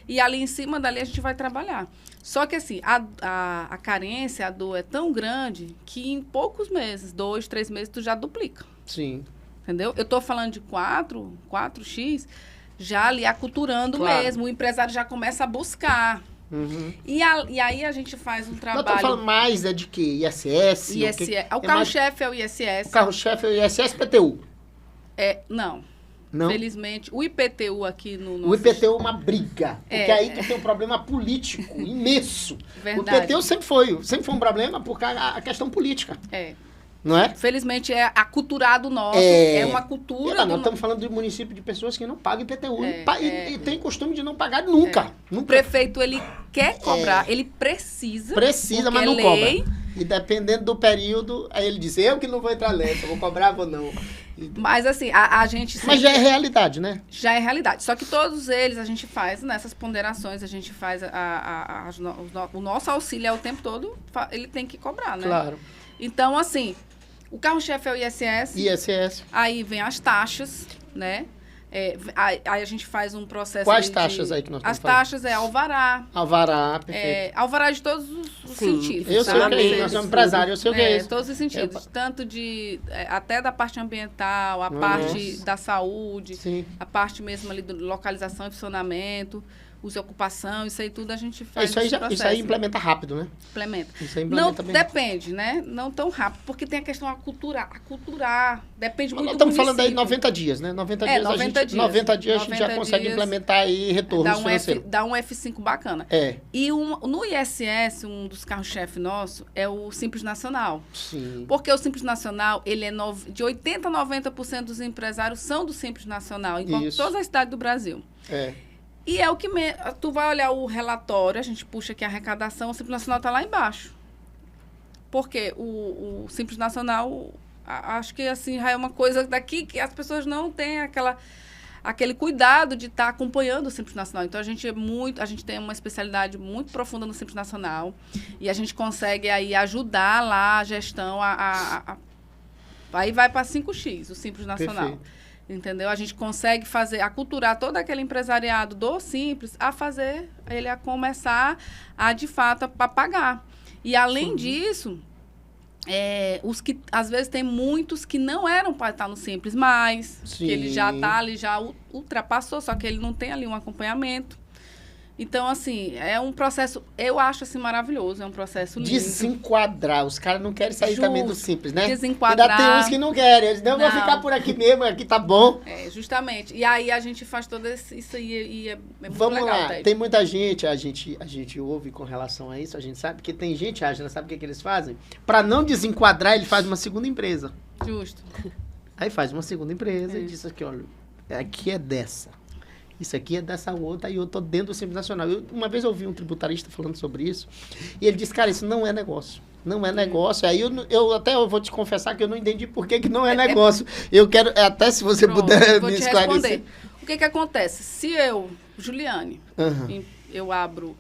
E ali em cima dali a gente vai trabalhar. Só que, assim, a carência, a dor é tão grande que em poucos meses, 2, 3 meses, tu já duplica. Sim. Entendeu? Eu estou falando de 4x, já ali aculturando mesmo. O empresário já começa a buscar. E aí a gente faz um trabalho... Nós estamos falando mais de quê? ISS? O carro-chefe é o ISS. O carro-chefe é o ISS PTU? Não. Não? Felizmente, o IPTU aqui no nosso... O IPTU é uma briga, porque aí tu tem um problema político imenso. Verdade. O IPTU sempre foi um problema por causa da questão política. Não é? Felizmente, é aculturado nosso, é uma cultura... Nós estamos falando de município de pessoas que não pagam IPTU e tem costume de não pagar nunca. O prefeito, ele quer cobrar, ele precisa, mas não cobra. E dependendo do período, aí ele diz, eu que não vou entrar nessa, vou cobrar ou não. Mas assim, a gente... Mas já é realidade, né? Já é realidade. Só que todos eles a gente faz nessas ponderações, a gente faz o nosso auxílio o tempo todo, ele tem que cobrar, né? Claro. Então, assim, o carro-chefe é o ISS. ISS. Aí vem as taxas, né? Aí a gente faz um processo... Quais taxas aí que nós estamos falando? As taxas é alvará. Alvará, perfeito. Alvará de todos os sentidos. Eu sei o que é isso, nós somos empresários, eu sei o que é isso. Todos os sentidos. Tanto até da parte ambiental, a parte da saúde, a parte mesmo ali de localização e funcionamento, uso de ocupação, isso aí tudo a gente faz. Isso aí implementa rápido, né? Implementa. Isso aí implementa não, bem. Depende, né? Não tão rápido, porque tem a questão aculturar. Depende muito do Nós estamos falando aí de 90 dias, né? 90 dias a gente já consegue implementar aí retornos financeiros. Dá um F5 bacana. E no ISS, um dos carros-chefe nosso é o Simples Nacional. Sim. Porque o Simples Nacional, ele é de 80% a 90% dos empresários são do Simples Nacional, em todas as cidades do Brasil. E é o que... Tu vai olhar o relatório, a gente puxa aqui a arrecadação, o Simples Nacional está lá embaixo. Porque o Simples Nacional, acho que assim, já é uma coisa daqui que as pessoas não têm aquele cuidado de estar acompanhando o Simples Nacional. Então, a gente tem uma especialidade muito profunda no Simples Nacional e a gente consegue aí ajudar lá a gestão aí vai para 5x, o Simples Nacional. Perfeito. Entendeu? A gente consegue aculturar todo aquele empresariado do Simples a começar de fato, a pagar. E, além disso, os que, às vezes, tem muitos que não eram para estar no Simples mais, Sim. que ele já está ali, já ultrapassou, só que ele não tem ali um acompanhamento. Então, assim, é um processo, eu acho, assim, maravilhoso, é um processo lindo. Desenquadrar. Os caras não querem sair também do Simples, né? Desenquadrar. Ainda tem uns que não querem. Eles não vão ficar por aqui mesmo, aqui tá bom. Justamente. E aí a gente faz todo isso aí e é muito Vamos legal. lá. Tem muita gente, a gente ouve com relação a isso, a gente sabe que tem gente, Ágila, sabe o que eles fazem? Para não desenquadrar, ele faz uma segunda empresa. Justo. Aí faz uma segunda empresa e diz aqui, olha, aqui é dessa. Isso aqui é dessa outra e eu tô dentro do Simples Nacional. Uma vez eu ouvi um tributarista falando sobre isso e ele disse, cara, isso não é negócio. Não é negócio. Aí eu vou te confessar que eu não entendi por que não é negócio. Eu quero, até se você puder me esclarecer. O que acontece? Se eu, Juliane, eu abro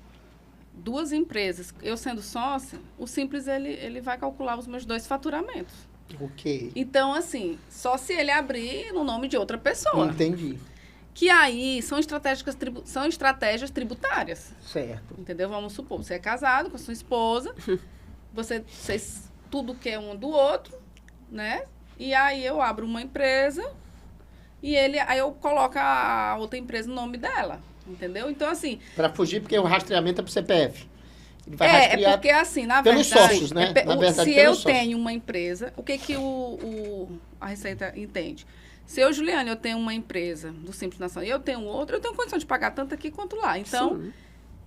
2 empresas, eu sendo sócia, o Simples ele vai calcular os meus 2 faturamentos. Ok. Então, assim, só se ele abrir no nome de outra pessoa. Entendi. Que aí são estratégias tributárias. Certo. Entendeu? Vamos supor, você é casado com a sua esposa, vocês tudo quer um do outro, né? E aí eu abro uma empresa e aí eu coloco a outra empresa no nome dela. Entendeu? Então, assim... Para fugir, porque o rastreamento é pro CPF. Ele vai rastrear porque assim, na pelos verdade... sócios, né? Na verdade, se eu tenho uma empresa, o que a Receita entende? Se eu, Juliane, eu tenho uma empresa do Simples Nacional e eu tenho outra, eu tenho condição de pagar tanto aqui quanto lá. Então,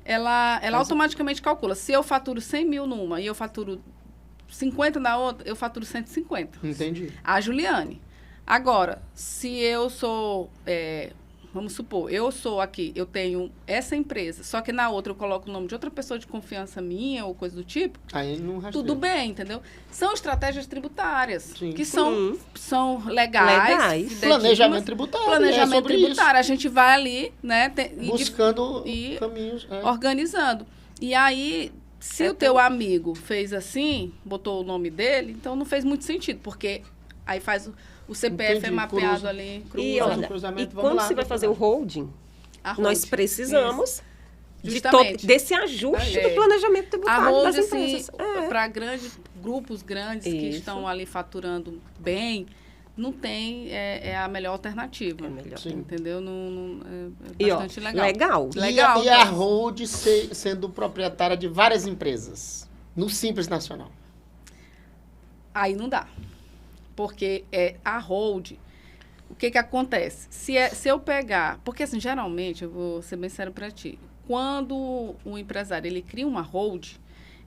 ela automaticamente calcula. Se eu faturo 100 mil numa e eu faturo 50 na outra, eu faturo 150. Entendi. A Juliane. Agora, se eu sou... vamos supor, eu tenho essa empresa, só que na outra eu coloco o nome de outra pessoa de confiança minha ou coisa do tipo, aí não rastreia. Tudo bem, entendeu? São estratégias tributárias, Sim. que são legais. Planejamento tributário. Planejamento tributário. A gente vai ali, né? Buscando caminhos. Organizando. E aí, se o teu amigo fez assim, botou o nome dele, então não fez muito sentido, porque aí faz... O CPF é mapeado ali. E quando você vai fazer o holding, nós precisamos desse ajuste do planejamento tributário das empresas. Para grupos grandes que estão ali faturando bem, não tem, é a melhor alternativa. É melhor. Entendeu? É bastante legal. E a hold sendo proprietária de várias empresas no Simples Nacional? Aí não dá. Porque a hold, o que acontece? Se eu pegar... Porque, assim, geralmente, eu vou ser bem sério para ti. Quando o empresário ele cria uma hold,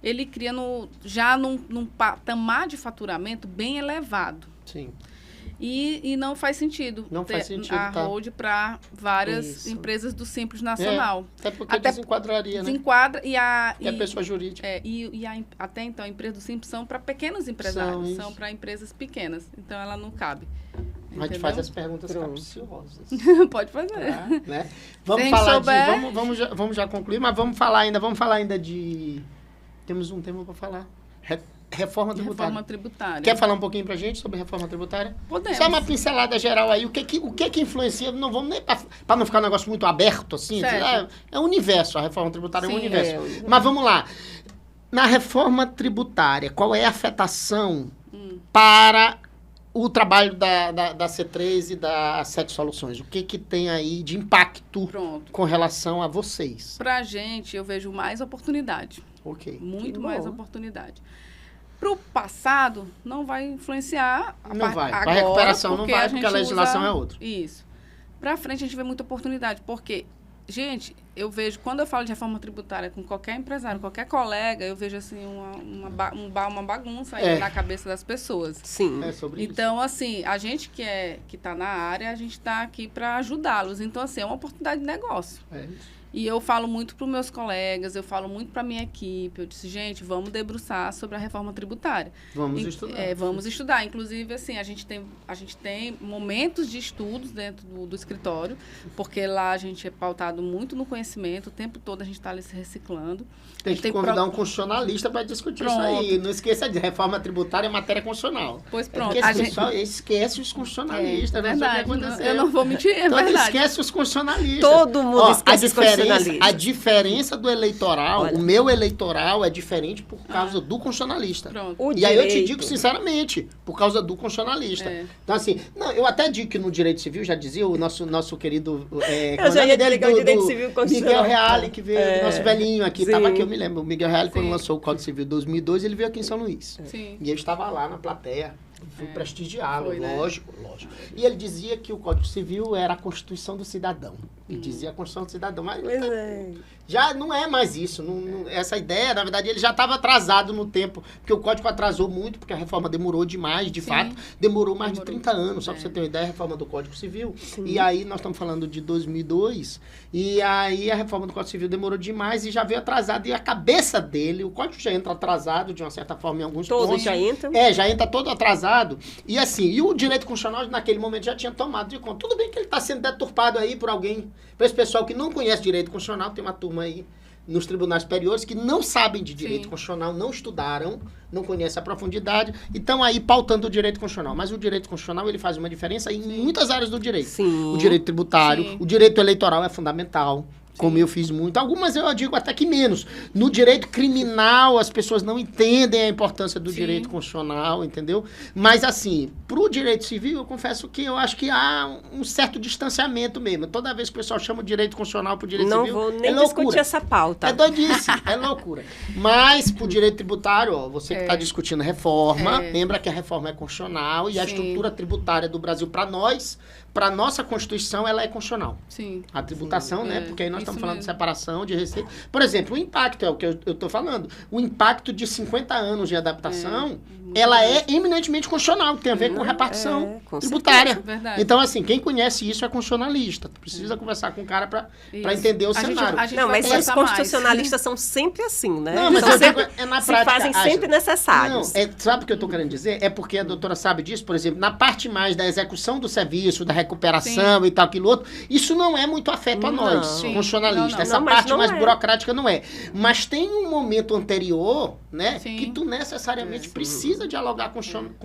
ele cria já num patamar de faturamento bem elevado. Sim. E não faz sentido a hold para várias empresas do Simples Nacional. Até porque desenquadraria, né? Desenquadra e a pessoa jurídica. Até então, a empresa do Simples são para pequenos empresários, são para empresas pequenas. Então, ela não cabe. A gente faz as perguntas capciosas. Pode fazer. Né? Vamos falar vamos já concluir, mas vamos falar ainda de... Temos um tema para falar. Reforma tributária. Quer falar um pouquinho pra gente sobre reforma tributária? Podemos. Só uma pincelada geral aí. O que influencia? Não vamos nem para não ficar um negócio muito aberto assim. É um universo, a reforma tributária é um universo. Mas vamos lá. Na reforma tributária, qual é a afetação para o trabalho da C3 e da Sete Soluções? O que tem aí de impacto com relação a vocês? Pra gente, eu vejo mais oportunidade. Ok. Muito mais oportunidade. Para o passado, não vai influenciar. Não vai. Para a recuperação não vai, porque a legislação é outra. Isso. Para frente, a gente vê muita oportunidade, porque, gente, eu vejo, quando eu falo de reforma tributária com qualquer empresário, qualquer colega, eu vejo, assim, uma bagunça aí na cabeça das pessoas. Sim. É sobre isso. Então, assim, a gente que está na área, a gente está aqui para ajudá-los. Então, assim, é uma oportunidade de negócio. É isso. E eu falo muito para os meus colegas, eu falo muito para a minha equipe. Eu disse, gente, vamos debruçar sobre a reforma tributária. Vamos estudar. Vamos estudar. Inclusive, assim, a gente tem momentos de estudos dentro do escritório, porque lá a gente é pautado muito no conhecimento, o tempo todo a gente está ali se reciclando. Tem que convidar um constitucionalista para discutir isso aí. Não esqueça de reforma tributária é matéria constitucional. Pois pronto. Porque esse pessoal esquece os constitucionalistas. É verdade. Eu não vou mentir, é verdade. Esquece os constitucionalistas. Todo mundo esquece os constitucionalistas. constitucionalista. diferença do eleitoral, Olha. o meu eleitoral é diferente por causa do constitucionalista. Pronto. O E aí eu te direito- digo sinceramente, por causa do constitucionalista. É. Então, assim, não, eu até digo que no direito civil, já dizia o nosso querido... Eu já ia desligar o direito civil constitucional. Miguel Reale, que veio, nosso velhinho aqui, Sim. estava aqui, eu me lembro. O Miguel Reale, quando Sim. lançou o Código Civil em 2002, ele veio aqui em São Luís. Sim. E eu estava lá na plateia, fui prestigiá-lo, Foi, né? lógico. E ele dizia que o Código Civil era a Constituição do cidadão. Ele dizia a Constituição do cidadão, mas Pois é. já não é mais isso. Essa ideia, na verdade, ele já estava atrasado no tempo, porque o Código atrasou muito, porque a reforma demorou demais, de Sim. fato. Demorou mais de Demorou. 30 anos, só para É. você ter uma ideia, a reforma do Código Civil. E aí nós estamos falando de 2002, e aí a reforma do Código Civil demorou demais e já veio atrasado. E a cabeça dele, o Código já entra atrasado, de uma certa forma, em alguns Todos pontos. já entram. Já entra todo atrasado. E assim, e o direito constitucional naquele momento já tinha tomado de conta. Tudo bem que ele está sendo deturpado aí por alguém, por esse pessoal que não conhece direito constitucional, tem uma turma aí nos tribunais superiores que não sabem de direito Sim. constitucional, não estudaram, não conhecem a profundidade e estão aí pautando o direito constitucional. Mas o direito constitucional ele faz uma diferença em muitas áreas do direito. Sim. O direito tributário, Sim. o direito eleitoral é fundamental. Como eu fiz muito. Algumas eu digo até que menos. No direito criminal, as pessoas não entendem a importância do Sim. direito constitucional, entendeu? Mas, assim, pro direito civil, eu confesso que eu acho que há um certo distanciamento mesmo. Toda vez que o pessoal chama o direito constitucional pro direito Não civil, vou nem é loucura. discutir essa pauta. É doidice, é loucura. Mas, pro direito tributário, ó, você que está discutindo reforma, É. lembra que a reforma é constitucional e a Sim. estrutura tributária do Brasil, para nós, para nossa Constituição, ela é constitucional. Sim. A tributação, né? É, Porque aí nós isso estamos falando de mesmo. separação de receita. Por exemplo, o impacto, é o que eu estou falando. O impacto de 50 anos de adaptação, ela é eminentemente constitucional, tem a ver com repartição com tributária. certeza, verdade. Então, assim, quem conhece isso é constitucionalista. Tu precisa conversar com o cara para Isso. entender o A gente- cenário. a gente Não, vai mas os conversar mais. constitucionalistas são sempre assim, né? Não, mas São eu digo, sempre, é na se prática, fazem Ângela. sempre necessários. Não, sabe o que eu estou querendo dizer? É porque a doutora sabe disso, por exemplo, na parte mais da execução do serviço, da recuperação e tal, aquilo outro, isso não é muito afeto a Não. nós, Sim. constitucionalistas. Não, não. Essa Não, mas parte não mais é. burocrática não é. Mas tem um momento anterior, né, Sim. que tu necessariamente precisa dialogar com o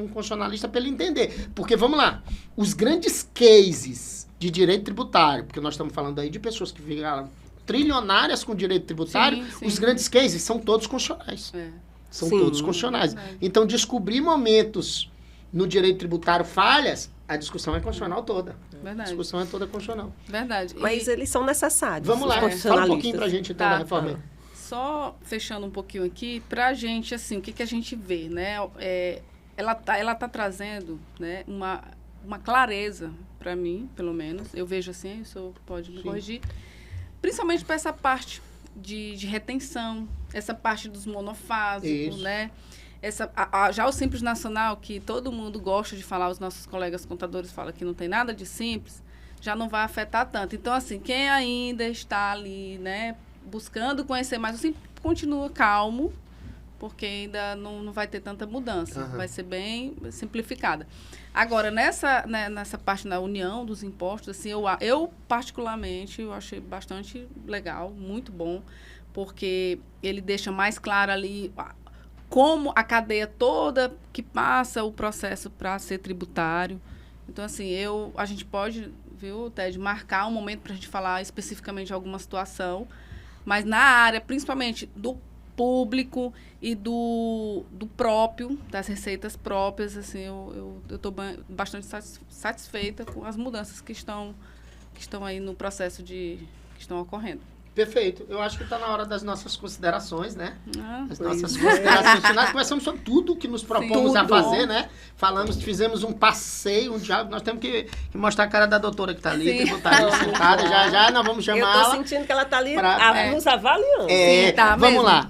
constitucionalista para ele entender. Porque, vamos lá, os grandes cases de direito tributário, porque nós estamos falando aí de pessoas que ficaram trilionárias com direito tributário, Sim, sim. os grandes cases são todos constitucionais. É. São Sim. todos constitucionais. Verdade. Então, descobrir momentos no direito tributário falhas, a discussão é constitucional toda. A Verdade. discussão é toda constitucional. Verdade. Mas eles são necessários. Vamos lá, os fala um pouquinho constitucionalistas. pra gente então Tá. da reforma. Só fechando um pouquinho aqui, pra gente, assim, o que a gente vê, né? Ela tá trazendo, né, uma clareza para mim, pelo menos. Eu vejo assim, o senhor pode me Sim. corrigir. Principalmente para essa parte de retenção, essa parte dos monofásicos, Isso. né? Já o Simples Nacional, que todo mundo gosta de falar, os nossos colegas contadores falam que não tem nada de simples, já não vai afetar tanto. Então, assim, quem ainda está ali, né, buscando conhecer mais, o Simples continua calmo, porque ainda não vai ter tanta mudança. Aham. Vai ser bem simplificada. Agora, nessa parte da união dos impostos, assim, eu particularmente, eu achei bastante legal, muito bom, porque ele deixa mais claro ali como a cadeia toda que passa o processo para ser tributário. Então, assim, a gente pode, viu, Ted, marcar um momento para a gente falar especificamente de alguma situação, mas na área, principalmente do público e do próprio, das receitas próprias, assim, eu estou bastante satisfeita com as mudanças que estão aí no processo que estão ocorrendo. Perfeito. Eu acho que está na hora das nossas considerações, né? As Pois nossas é. considerações finais. Conversamos sobre tudo que nos propomos a tudo. fazer, né? Fizemos um passeio, um diálogo. Nós temos que mostrar a cara da doutora que está ali, Sim. tributária sentada. Já nós vamos Eu estou chamá-la. sentindo que ela está ali pra- nos avaliando. É, Sim, tá vamos mesmo. lá.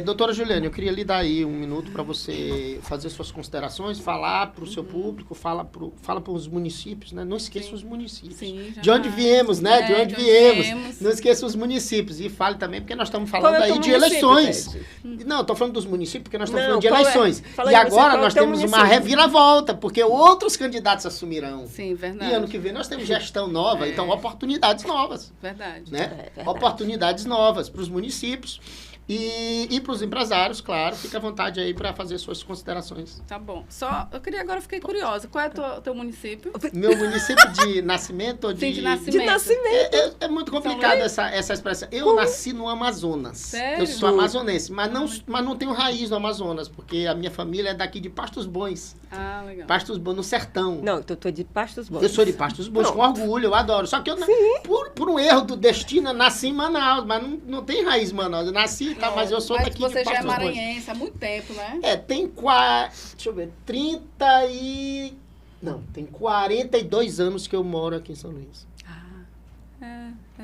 Doutora Juliane, eu queria lhe dar aí um minuto para você fazer suas considerações, falar para o seu público, fala para os municípios, né? Não esqueça os municípios. Sim, De onde jamais. viemos, né? De É, onde de onde viemos. viemos. Não esqueça os municípios. E fale também, porque nós estamos Qual falando é o aí teu de município, eleições. Ted? Não, estou falando dos municípios, porque nós estamos Não, falando de qual é? eleições. Fala E aí, você, agora qual é o nós teu temos uma município? reviravolta, porque outros candidatos assumirão. Sim, verdade. E ano que vem nós temos gestão nova, então oportunidades novas. Verdade. Né? É verdade. Oportunidades novas para os municípios. E para os empresários, claro, fica à vontade aí para fazer suas considerações. Tá bom. Só, agora eu fiquei curiosa. Qual é o teu município? Meu município de nascimento ou Sim, de De nascimento. nascimento. É muito complicado essa expressão. Eu nasci no Amazonas. Sério? Eu sou amazonense, mas não tenho raiz no Amazonas, porque a minha família é daqui de Pastos Bons. Ah, legal. Pastos Bons, no sertão. Não, então tu é de Pastos Bons. Eu sou de Pastos Bons, com orgulho, eu adoro. Só que eu, por um erro do destino, eu nasci em Manaus, mas não tem raiz em Manaus. Eu nasci, tá, mas eu sou Mas daqui você de já é Pastos Bons. maranhense há muito tempo, né? Tem deixa eu ver, 42 anos que eu moro aqui em São Luís.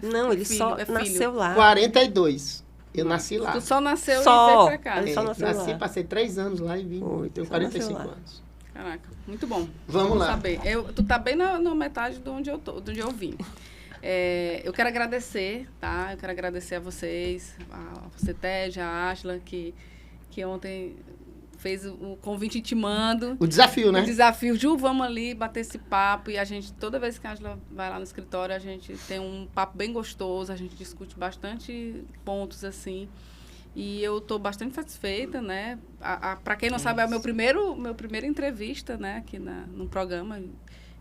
Não, ele só filho. nasceu lá. 42. Eu nasci lá. Tu só nasceu Só. e veio pra cá. Ele só nasceu Nasci, lá. passei 3 anos lá e vim. Foi, Tenho só 45 nasceu lá. anos. Caraca, muito bom. Vamos lá. Saber. Tu tá bem na metade de onde eu tô, de onde eu vim. Eu quero agradecer, tá? Eu quero agradecer a vocês, a você, Ted, a Ashla, que ontem fez o convite intimando. O desafio, né? O desafio, Ju, vamos ali bater esse papo. E a gente, toda vez que a Ashla vai lá no escritório, a gente tem um papo bem gostoso, a gente discute bastante pontos, assim. E eu estou bastante satisfeita, né? Para quem não sabe, é o meu primeiro entrevista, né? Aqui no programa.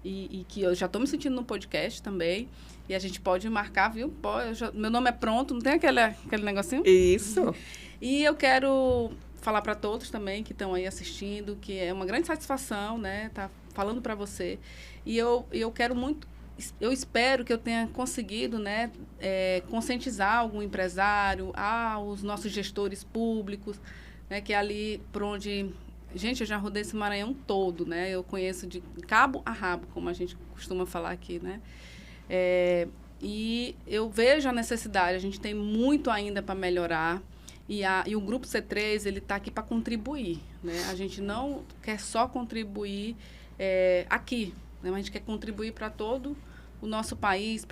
E que eu já estou me sentindo no podcast também. E a gente pode marcar, viu? Meu nome é pronto, não tem aquele negocinho? Isso. E eu quero falar para todos também que estão aí assistindo, que é uma grande satisfação, né? Tá falando para você. E eu quero muito, eu espero que eu tenha conseguido, né, conscientizar algum empresário, os nossos gestores públicos, né, que é ali por onde... Gente, eu já rodei esse Maranhão todo, né? Eu conheço de cabo a rabo, como a gente costuma falar aqui, né? E eu vejo a necessidade, a gente tem muito ainda para melhorar. E o Grupo C3, ele está aqui para contribuir, né? A gente não quer só contribuir aqui, né? Mas a gente quer contribuir para todo o nosso país,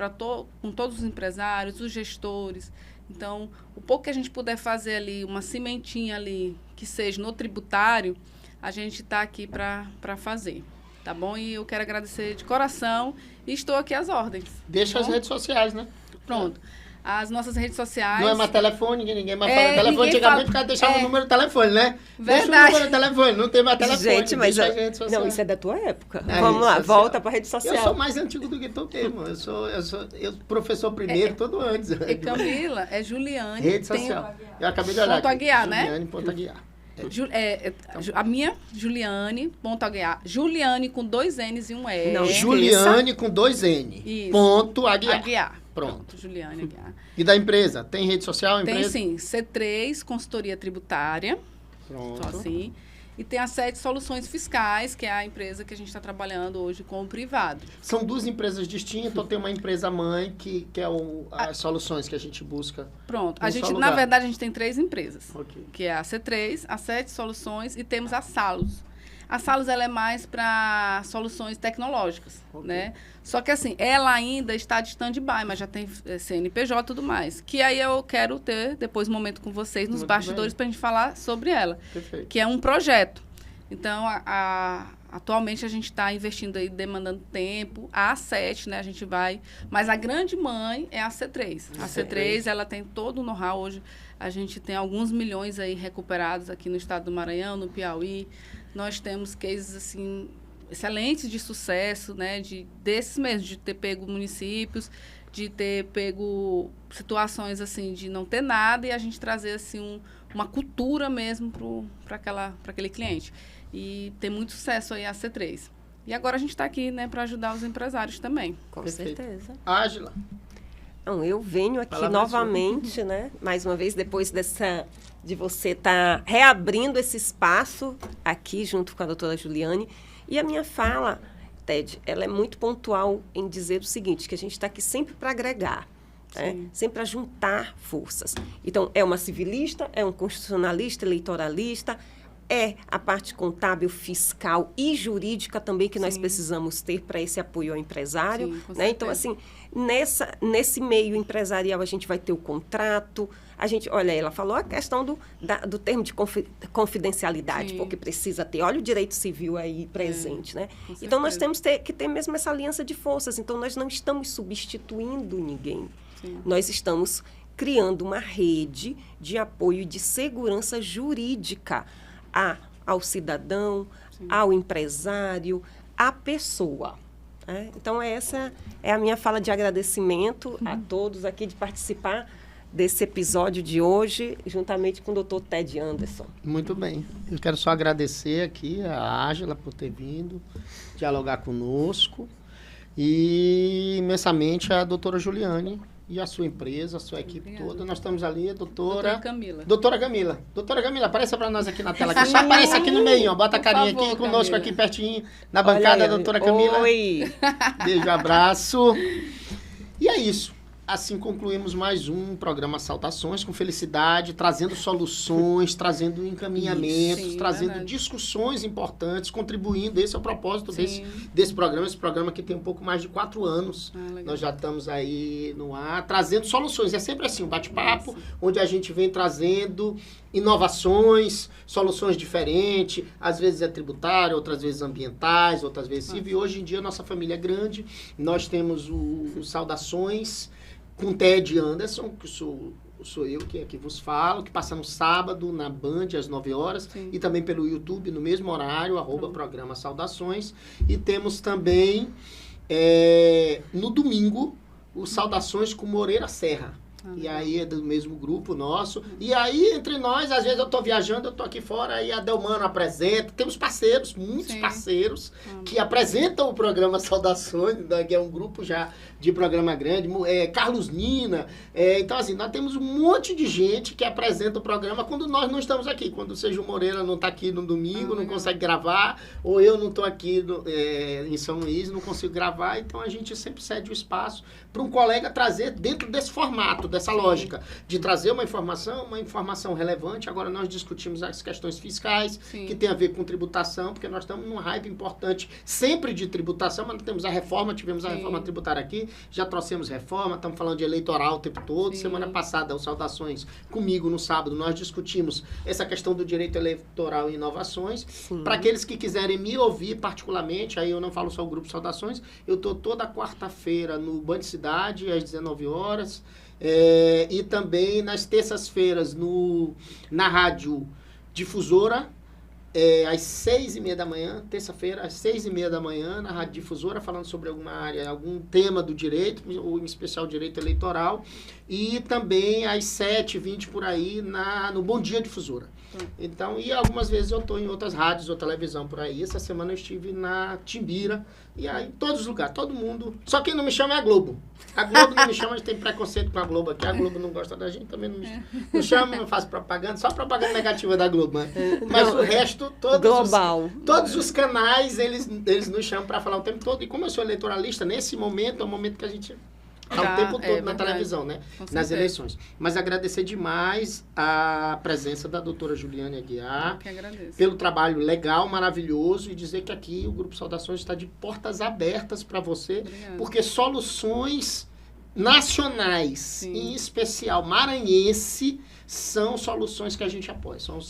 com todos os empresários, os gestores. Então, o pouco que a gente puder fazer ali, uma cimentinha ali, que seja no tributário, a gente está aqui para fazer, tá bom? E eu quero agradecer de coração e estou aqui às ordens. Deixa tá as bom? redes sociais, né? Pronto. As nossas redes sociais... Não é mais telefone, ninguém mais fala telefone. ninguém Antigamente fala- o cara deixava o número do telefone, né? Deixa o Verdade. número do telefone, não tem mais telefone. Gente, mas... deixa as redes sociais. Não, isso é da tua época. É, Vamos rede lá, social. volta para rede social. Eu sou mais antigo do que tu mesmo. Eu professor primeiro, todo antes. E Camila, é Juliane. Rede tem- social. Eu acabei de olhar Ponto aqui. Aguiar, né? Juliane, ponto Aguiar. A minha, Juliane, ponto Aguiar. Juliane com 2 N's e um E. Não, Juliane com 2 N. Isso. Ponto Aguiar. Aguiar. Pronto. Juliane Aguiar. E da empresa? Tem rede social, Tem empresa? sim, C3, consultoria tributária, Pronto. só assim. E tem a 7 Soluções Fiscais, que é a empresa que a gente está trabalhando hoje com o privado. São 2 empresas distintas, ou tem uma empresa mãe que é as soluções que a gente busca? Pronto. Num só lugar. Na verdade, a gente tem 3 empresas. Ok. Que é a C3, a 7 Soluções e temos a Salos. A Salos, ela é mais para soluções tecnológicas, Ok. né? Só que, assim, ela ainda está de stand-by, mas já tem CNPJ e tudo mais. Que aí eu quero ter, depois, um momento com vocês nos Muito bastidores bem. para a gente falar sobre ela. Perfeito. Que é um projeto. Então, atualmente, a gente está investindo aí, demandando tempo. A A7, né? A gente vai... Mas a grande mãe é a C3. A C3, ela tem todo o know-how hoje. A gente tem alguns milhões aí recuperados aqui no estado do Maranhão, no Piauí. Nós temos cases, assim, excelentes de sucesso, né? Desses mesmo, de ter pego municípios, de ter pego situações, assim, de não ter nada e a gente trazer, assim, uma cultura mesmo para aquele cliente. E tem muito sucesso aí a C3. E agora a gente está aqui, né, para ajudar os empresários também. Com Perfeito. certeza. Ágila. Não, eu venho aqui Palavra novamente, né? Mais uma vez, depois de você estar reabrindo esse espaço aqui junto com a doutora Juliane. E a minha fala, Ted, ela é muito pontual em dizer o seguinte, que a gente está aqui sempre para agregar, né? Sempre para juntar forças. Então, é uma civilista, é um constitucionalista, eleitoralista, é a parte contábil, fiscal e jurídica também que nós precisamos ter para esse apoio ao empresário. Sim, com né? Então, certeza. assim, nesse meio empresarial, a gente vai ter o contrato. Olha, ela falou a questão do termo de confidencialidade, Sim. porque precisa ter. Olha o direito civil aí presente, né? com Então, nós certeza. temos que ter mesmo essa aliança de forças. Então, nós não estamos substituindo ninguém. Sim. Nós estamos criando uma rede de apoio e de segurança jurídica ao cidadão, ao empresário, à pessoa. Então, essa é a minha fala de agradecimento a todos aqui de participar desse episódio de hoje, juntamente com o Dr. Ted Anderson. Muito bem. Eu quero só agradecer aqui a Ágela por ter vindo dialogar conosco e imensamente a doutora Juliane e a sua empresa, a sua equipe toda. Nós estamos ali, Doutora Camila. Doutora Camila. Doutora Camila, apareça para nós aqui na tela. Aqui. Só aparece aqui no meio, ó. Bota a carinha favor, aqui conosco, Camila. aqui pertinho, na bancada, doutora Camila. Oi! Beijo, abraço. E é isso. Assim concluímos mais um programa Saudações com felicidade, trazendo soluções, trazendo encaminhamentos, Sim, trazendo verdade. discussões importantes, contribuindo. Esse é o propósito Sim. desse programa. Esse programa que tem um pouco mais de 4 anos. Legal. Nós já estamos aí no ar, trazendo soluções. É sempre assim, um bate-papo, onde a gente vem trazendo inovações, soluções diferentes. Às vezes é tributário, outras vezes ambientais, outras vezes civil. E hoje em dia, nossa família é grande. Nós temos o Saudações com Ted Anderson, que sou eu que aqui vos falo, que passa no sábado, na Band, às 9 horas, Sim. e também pelo YouTube, no mesmo horário, @programa Saudações. E temos também, no domingo, o Saudações com Moreira Serra. E aí é do mesmo grupo nosso. E aí, entre nós, às vezes eu tô viajando, eu tô aqui fora, aí a Delmano apresenta. Temos parceiros, muitos Sim. parceiros, que apresentam o programa Saudações, né, que é um grupo já de programa grande. Carlos Nina. Então, assim, nós temos um monte de gente que apresenta o programa quando nós não estamos aqui. Quando o Sérgio Moreira não está aqui no domingo, não consegue gravar, ou eu não estou aqui em São Luís, não consigo gravar. Então, a gente sempre cede o espaço para um colega trazer dentro desse formato, dessa lógica, de trazer uma informação relevante. Agora nós discutimos as questões fiscais, Sim. que tem a ver com tributação, porque nós estamos num hype importante sempre de tributação, mas nós temos a reforma, tivemos a Sim. reforma tributária aqui, já trouxemos reforma, estamos falando de eleitoral o tempo todo. Sim. Semana passada, o Saudações comigo no sábado, nós discutimos essa questão do direito eleitoral e inovações. Para aqueles que quiserem me ouvir particularmente, aí eu não falo só o Grupo Saudações, eu estou toda quarta-feira no Band Cidade, às 19 horas, e também nas terças-feiras na Rádio Difusora, às 6h30 da manhã, terça-feira, às 6h30 da manhã, na Rádio Difusora, falando sobre alguma área, algum tema do direito, ou em especial direito eleitoral, e também às 7h20 por aí, no Bom Dia Difusora. Então, e algumas vezes eu estou em outras rádios ou televisão por aí. Essa semana eu estive na Timbira, e aí em todos os lugares, todo mundo. Só quem não me chama é a Globo. A Globo não me chama, a gente tem preconceito com a Globo aqui. A Globo não gosta da gente, também não chama, não faz propaganda, só propaganda negativa da Globo. Né? Mas o resto, todos os canais, eles nos chamam para falar o tempo todo. E como eu sou eleitoralista, nesse momento é o momento que a gente está o tempo todo na televisão, né? Nas eleições. Mas agradecer demais a presença da doutora Juliane Aguiar. Eu que agradeço. Pelo trabalho legal, maravilhoso, e dizer que aqui o Grupo Saudações está de portas abertas para você, Obrigada. porque soluções nacionais, Sim. em especial maranhense, são soluções que a gente apoia, são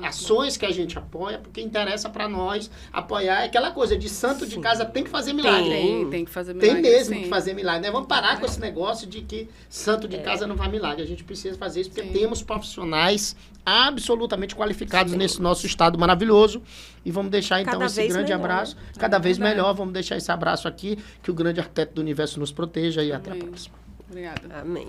ações que a gente apoia, porque interessa para nós apoiar. É aquela coisa de santo de casa tem que fazer milagre. Tem que fazer milagre. Tem mesmo sim. que fazer milagre, né? Vamos parar com esse negócio de que santo de casa não faz milagre. A gente precisa fazer isso porque Sim. temos profissionais absolutamente qualificados nesse nosso estado maravilhoso. E vamos deixar então Cada esse vez grande melhor, abraço. né? Cada vez verdade. melhor. Vamos deixar esse abraço aqui. Que o grande arquiteto do universo nos proteja e até a Amém. próxima. Obrigada. Amém.